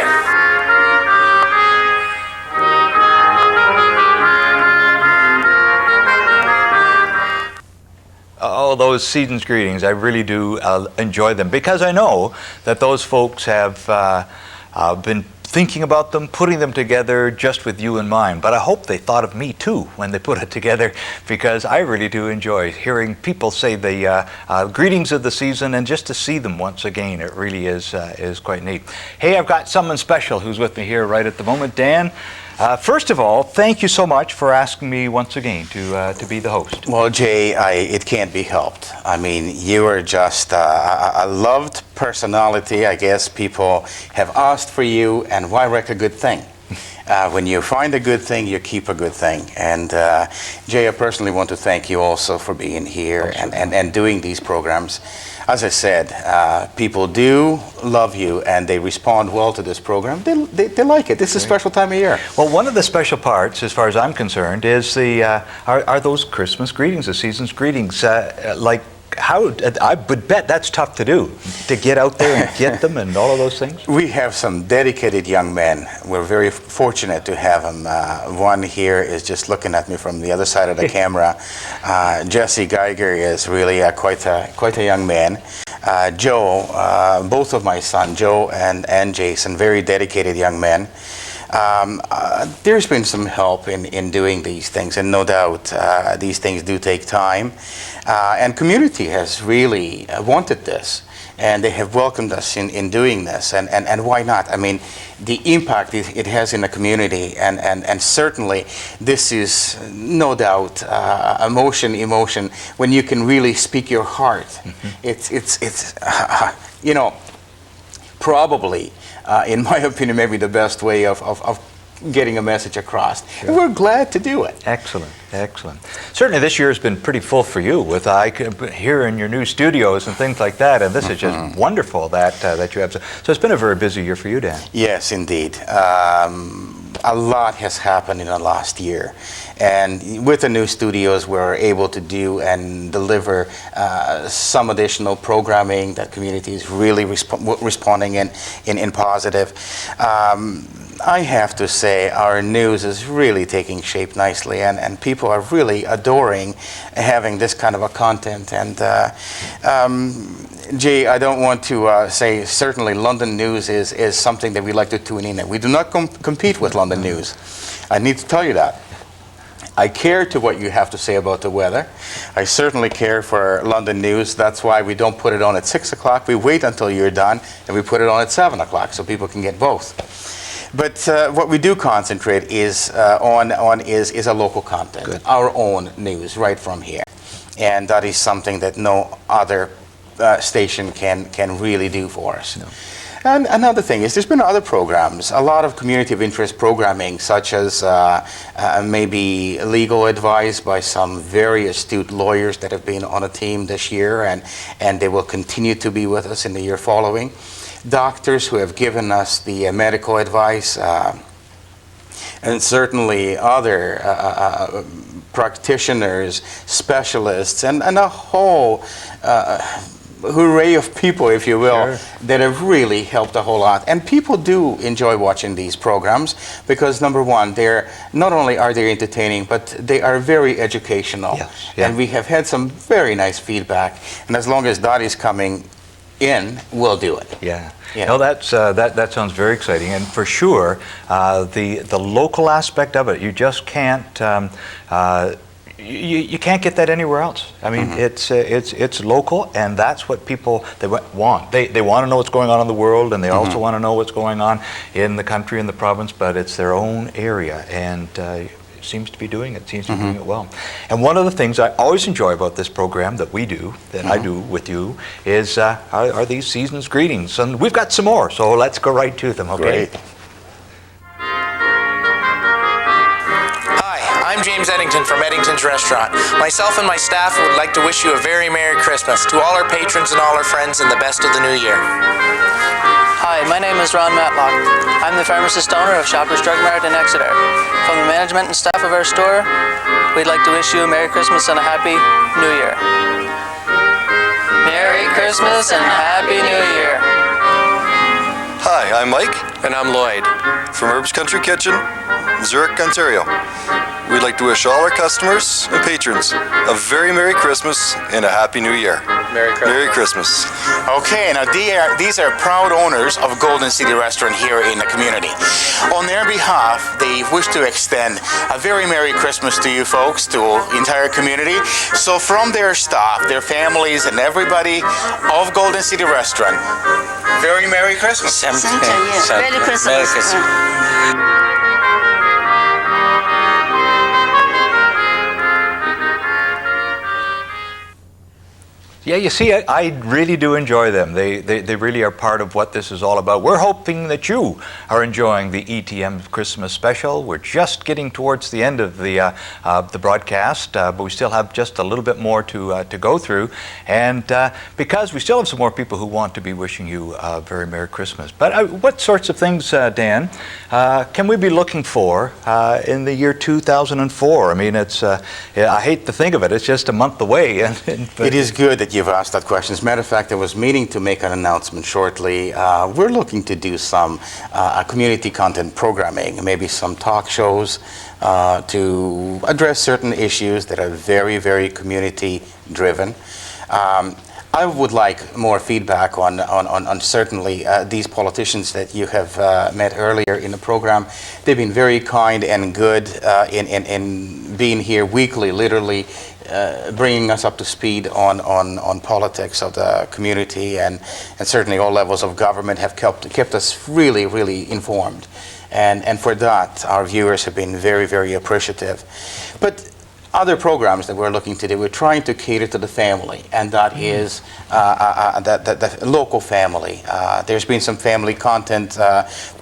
of those season's greetings. I really do enjoy them because I know that those folks have been thinking about them, putting them together just with you in mind. But I hope they thought of me too when they put it together, because I really do enjoy hearing people say the greetings of the season, and just to see them once again, it really is quite neat. Hey, I've got someone special who's with me here right at the moment. Dan, first of all, thank you so much for asking me once again to be the host. Well, Jay, it can't be helped. I mean, you are just a loved personality. I guess people have asked for you, and why wreck a good thing? When you find a good thing, you keep a good thing. And Jay, I personally want to thank you also for being here and doing these programs. As I said, people do love you, and they respond well to this program. They like it. This is a special time of year. Well, one of the special parts, as far as I'm concerned, is are those Christmas greetings, the season's greetings. I would bet that's tough to do, to get out there and get them and all of those things. We have some dedicated young men. We're very fortunate to have them. One here is just looking at me from the other side of the camera. Jesse Geiger is really quite a young man. Joe, both of my sons, Joe and Jason, very dedicated young men. There's been some help in doing these things, and no doubt these things do take time. And community has really wanted this, and they have welcomed us in doing this, and why not? I mean, the impact it has in the community, and certainly this is no doubt emotion when you can really speak your heart. It's probably in my opinion, maybe the best way of getting a message across. Sure. And we're glad to do it. Excellent, excellent. Certainly this year has been pretty full for you with here in your new studios and things like that, and this is just wonderful that you have. So it's been a very busy year for you, Dan. Yes, indeed. A lot has happened in the last year, and with the new studios we're able to do and deliver some additional programming that community is really responding in positive. I have to say our news is really taking shape nicely, and people are really adoring having this kind of a content. And Jay, I don't want to say certainly London News is something that we like to tune in. We do not compete with London News. I need to tell you that. I care to what you have to say about the weather. I certainly care for London News. That's why we don't put it on at 6 o'clock. We wait until you're done, and we put it on at 7 o'clock so people can get both. But what we do concentrate is on is a local content, good, our own news right from here. And that is something that no other station can really do for us. No. And another thing is there's been other programs, a lot of community of interest programming, such as maybe legal advice by some very astute lawyers that have been on a team this year, and they will continue to be with us in the year following. Doctors who have given us the medical advice, and certainly other practitioners, specialists, and a whole hooray of people, if you will, sure, that have really helped a whole lot. And people do enjoy watching these programs because, number one, they're not only are they entertaining, but they are very educational. Yes, yeah. And we have had some very nice feedback. And as long as that is coming in, we'll do it. Yeah. Yeah. No, that sounds very exciting, and for sure, the local aspect of it, you just can't. You can't get that anywhere else. I mean, it's local, and that's what people want. They want to know what's going on in the world, and they also want to know what's going on in the country and the province. But it's their own area, and it seems to be doing it. Seems to be doing it well. And one of the things I always enjoy about this program that we do, that I do with you, is are these season's greetings, and we've got some more. So let's go right to them. Okay. Great. I'm James Eddington from Eddington's Restaurant. Myself and my staff would like to wish you a very Merry Christmas to all our patrons and all our friends, and the best of the new year. Hi, my name is Ron Matlock. I'm the pharmacist owner of Shoppers Drug Mart in Exeter. From the management and staff of our store, we'd like to wish you a Merry Christmas and a Happy New Year. Merry Christmas and Happy New Year. Hi, I'm Mike. And I'm Lloyd. From Herb's Country Kitchen, Zurich, Ontario. We'd like to wish all our customers and patrons a very Merry Christmas and a Happy New Year. Merry Christmas. Merry Christmas. Okay, now these are proud owners of Golden City Restaurant here in the community. On their behalf, they wish to extend a very Merry Christmas to you folks, to the entire community. So from their staff, their families, and everybody of Golden City Restaurant, very Merry Christmas. Santa, yes. Merry Christmas. Merry Christmas. Yeah, you see, I really do enjoy them. They really are part of what this is all about. We're hoping that you are enjoying the ETM Christmas special. We're just getting towards the end of the broadcast, but we still have just a little bit more to go through. And because we still have some more people who want to be wishing you a very Merry Christmas. But what sorts of things, Dan, can we be looking for in the year 2004? I mean, it's I hate to think of it. It's just a month away. It is good that you've asked that question. As a matter of fact, I was meaning to make an announcement shortly. We're looking to do some community content programming, maybe some talk shows to address certain issues that are very, very community driven. I would like more feedback on certainly these politicians that you have met earlier in the program. They've been very kind and good in being here weekly, literally bringing us up to speed on politics of the community, and certainly all levels of government have kept us really, really informed. And for that, our viewers have been very, very appreciative. But other programs that we're looking to do, we're trying to cater to the family, and that is the local family. There's been some family content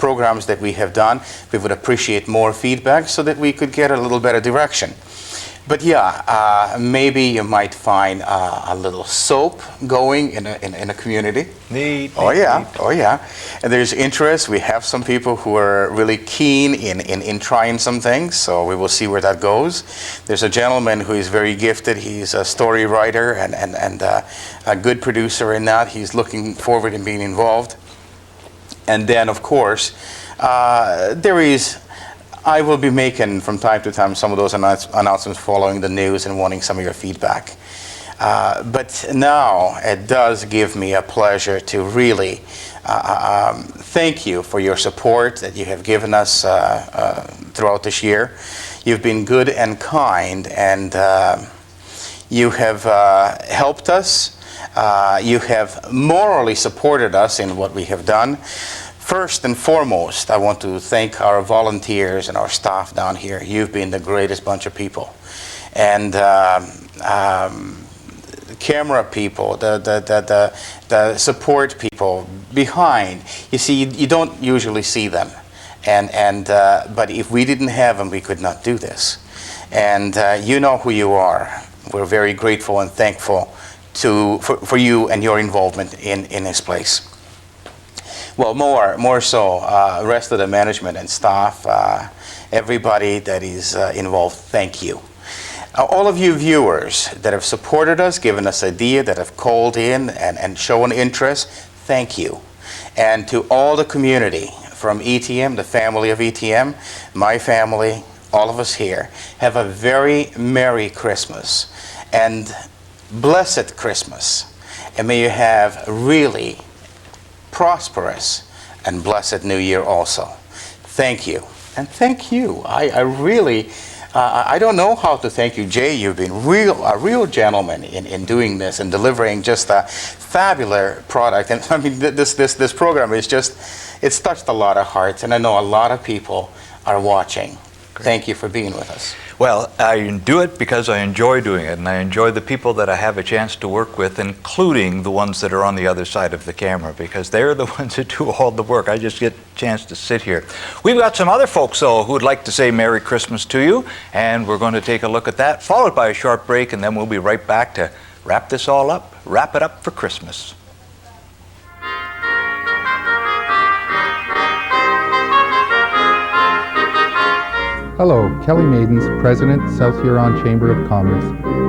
programs that we have done. We would appreciate more feedback so that we could get a little better direction. But yeah, maybe you might find a little soap going in a community. Neat. Oh yeah. And there's interest. We have some people who are really keen in trying some things, so we will see where that goes. There's a gentleman who is very gifted. He's a story writer and a good producer in that. He's looking forward in being involved. And then, of course, I will be making from time to time some of those announcements following the news and wanting some of your feedback. But now it does give me a pleasure to really thank you for your support that you have given us throughout this year. You've been good and kind, and you have helped us. You have morally supported us in what we have done. First and foremost, I want to thank our volunteers and our staff down here. You've been the greatest bunch of people. And camera people, the support people behind. You see, you don't usually see them. But if we didn't have them, we could not do this. And you know who you are. We're very grateful and thankful for you and your involvement in this place. Well, more so, rest of the management and staff, everybody that is involved, thank you. All of you viewers that have supported us, given us ideas, that have called in and shown interest, thank you. And to all the community from ETM, the family of ETM, my family, all of us here, have a very Merry Christmas and blessed Christmas. And may you have really prosperous and blessed New Year also. Thank you. And thank you. I really, I don't know how to thank you, Jay. You've been a real gentleman in doing this and delivering just a fabulous product. And I mean, this program is just, it's touched a lot of hearts, and I know a lot of people are watching. Great. Thank you for being with us. Well, I do it because I enjoy doing it, and I enjoy the people that I have a chance to work with, including the ones that are on the other side of the camera, because they're the ones that do all the work. I just get a chance to sit here. We've got some other folks, though, who would like to say Merry Christmas to you, and we're going to take a look at that, followed by a short break, and then we'll be right back to wrap this all up, wrap it up for Christmas. Hello, Kelly Maidens, President, South Huron Chamber of Commerce.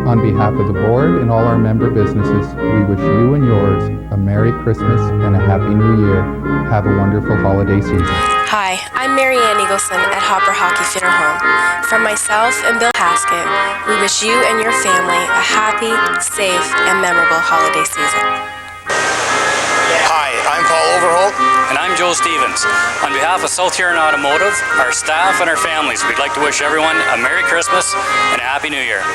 On behalf of the board and all our member businesses, we wish you and yours a Merry Christmas and a Happy New Year. Have a wonderful holiday season. Hi, I'm I'm Mary Ann Eagleson at Hopper Hockey Funeral Home. From myself and Bill Haskett, we wish you and your family a happy, safe, and memorable holiday season. Hi, I'm Paul Overholt. And I'm Joe Stevens. On behalf of South Huron Automotive, our staff and our families, we'd like to wish everyone a Merry Christmas and a Happy New Year.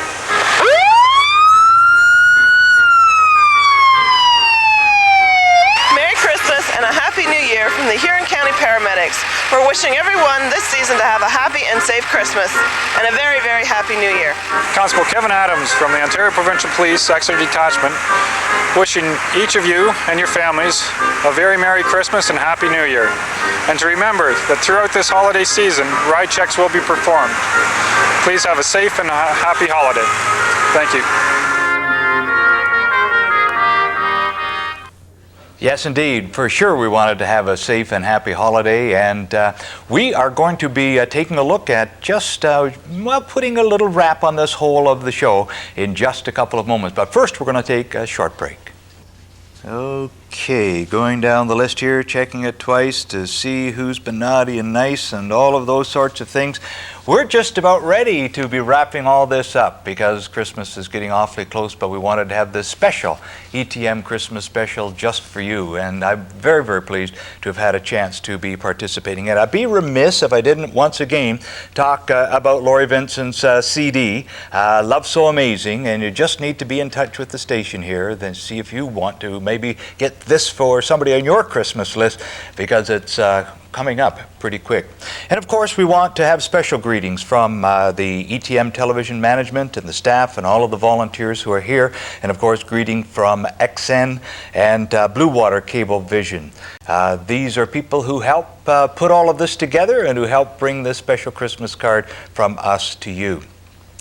And a Happy New Year from the Huron County Paramedics. We're wishing everyone this season to have a happy and safe Christmas and a very, very Happy New Year. Constable Kevin Adams from the Ontario Provincial Police Exeter Detachment, wishing each of you and your families a very Merry Christmas and Happy New Year. And to remember that throughout this holiday season, ride checks will be performed. Please have a safe and happy holiday. Thank you. Yes, indeed. For sure, we wanted to have a safe and happy holiday, and we are going to be taking a look at just, putting a little wrap on this whole of the show in just a couple of moments. But first, we're going to take a short break. Okay, going down the list here, checking it twice to see who's been naughty and nice and all of those sorts of things. We're just about ready to be wrapping all this up because Christmas is getting awfully close, but we wanted to have this special ETM Christmas special just for you, and I'm very, very pleased to have had a chance to be participating in it. I'd be remiss if I didn't once again talk about Laurie Vincent's CD, Love So Amazing, and you just need to be in touch with the station here, then see if you want to maybe get this for somebody on your Christmas list because it's coming up pretty quick. And of course, we want to have special greetings from the ETM television management and the staff and all of the volunteers who are here, and of course, greeting from XN and Bluewater Cable Vision. These are people who help put all of this together and who help bring this special Christmas card from us to you.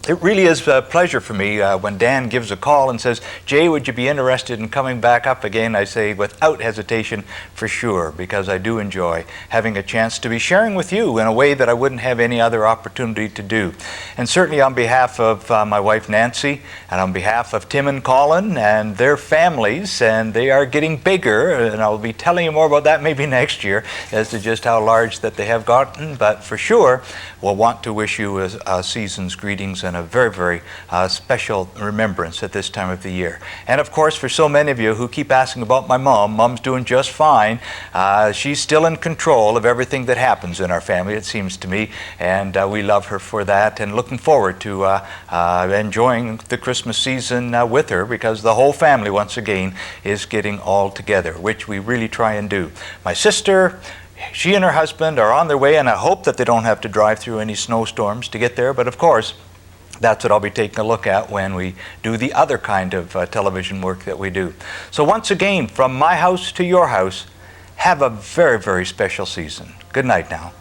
It really is a pleasure for me when Dan gives a call and says, Jay, would you be interested in coming back up again? I say without hesitation, for sure, because I do enjoy having a chance to be sharing with you in a way that I wouldn't have any other opportunity to do. And certainly on behalf of my wife Nancy and on behalf of Tim and Colin and their families, and they are getting bigger, and I'll be telling you more about that maybe next year as to just how large that they have gotten, but for sure we'll want to wish you a season's greetings and a very, very special remembrance at this time of the year. And of course, for so many of you who keep asking about my mom, Mom's doing just fine. She's still in control of everything that happens in our family, it seems to me, and we love her for that and looking forward to enjoying the Christmas season with her because the whole family, once again, is getting all together, which we really try and do. My sister, she and her husband are on their way, and I hope that they don't have to drive through any snowstorms to get there, but of course, that's what I'll be taking a look at when we do the other kind of television work that we do. So once again, from my house to your house, have a very, very special season. Good night now.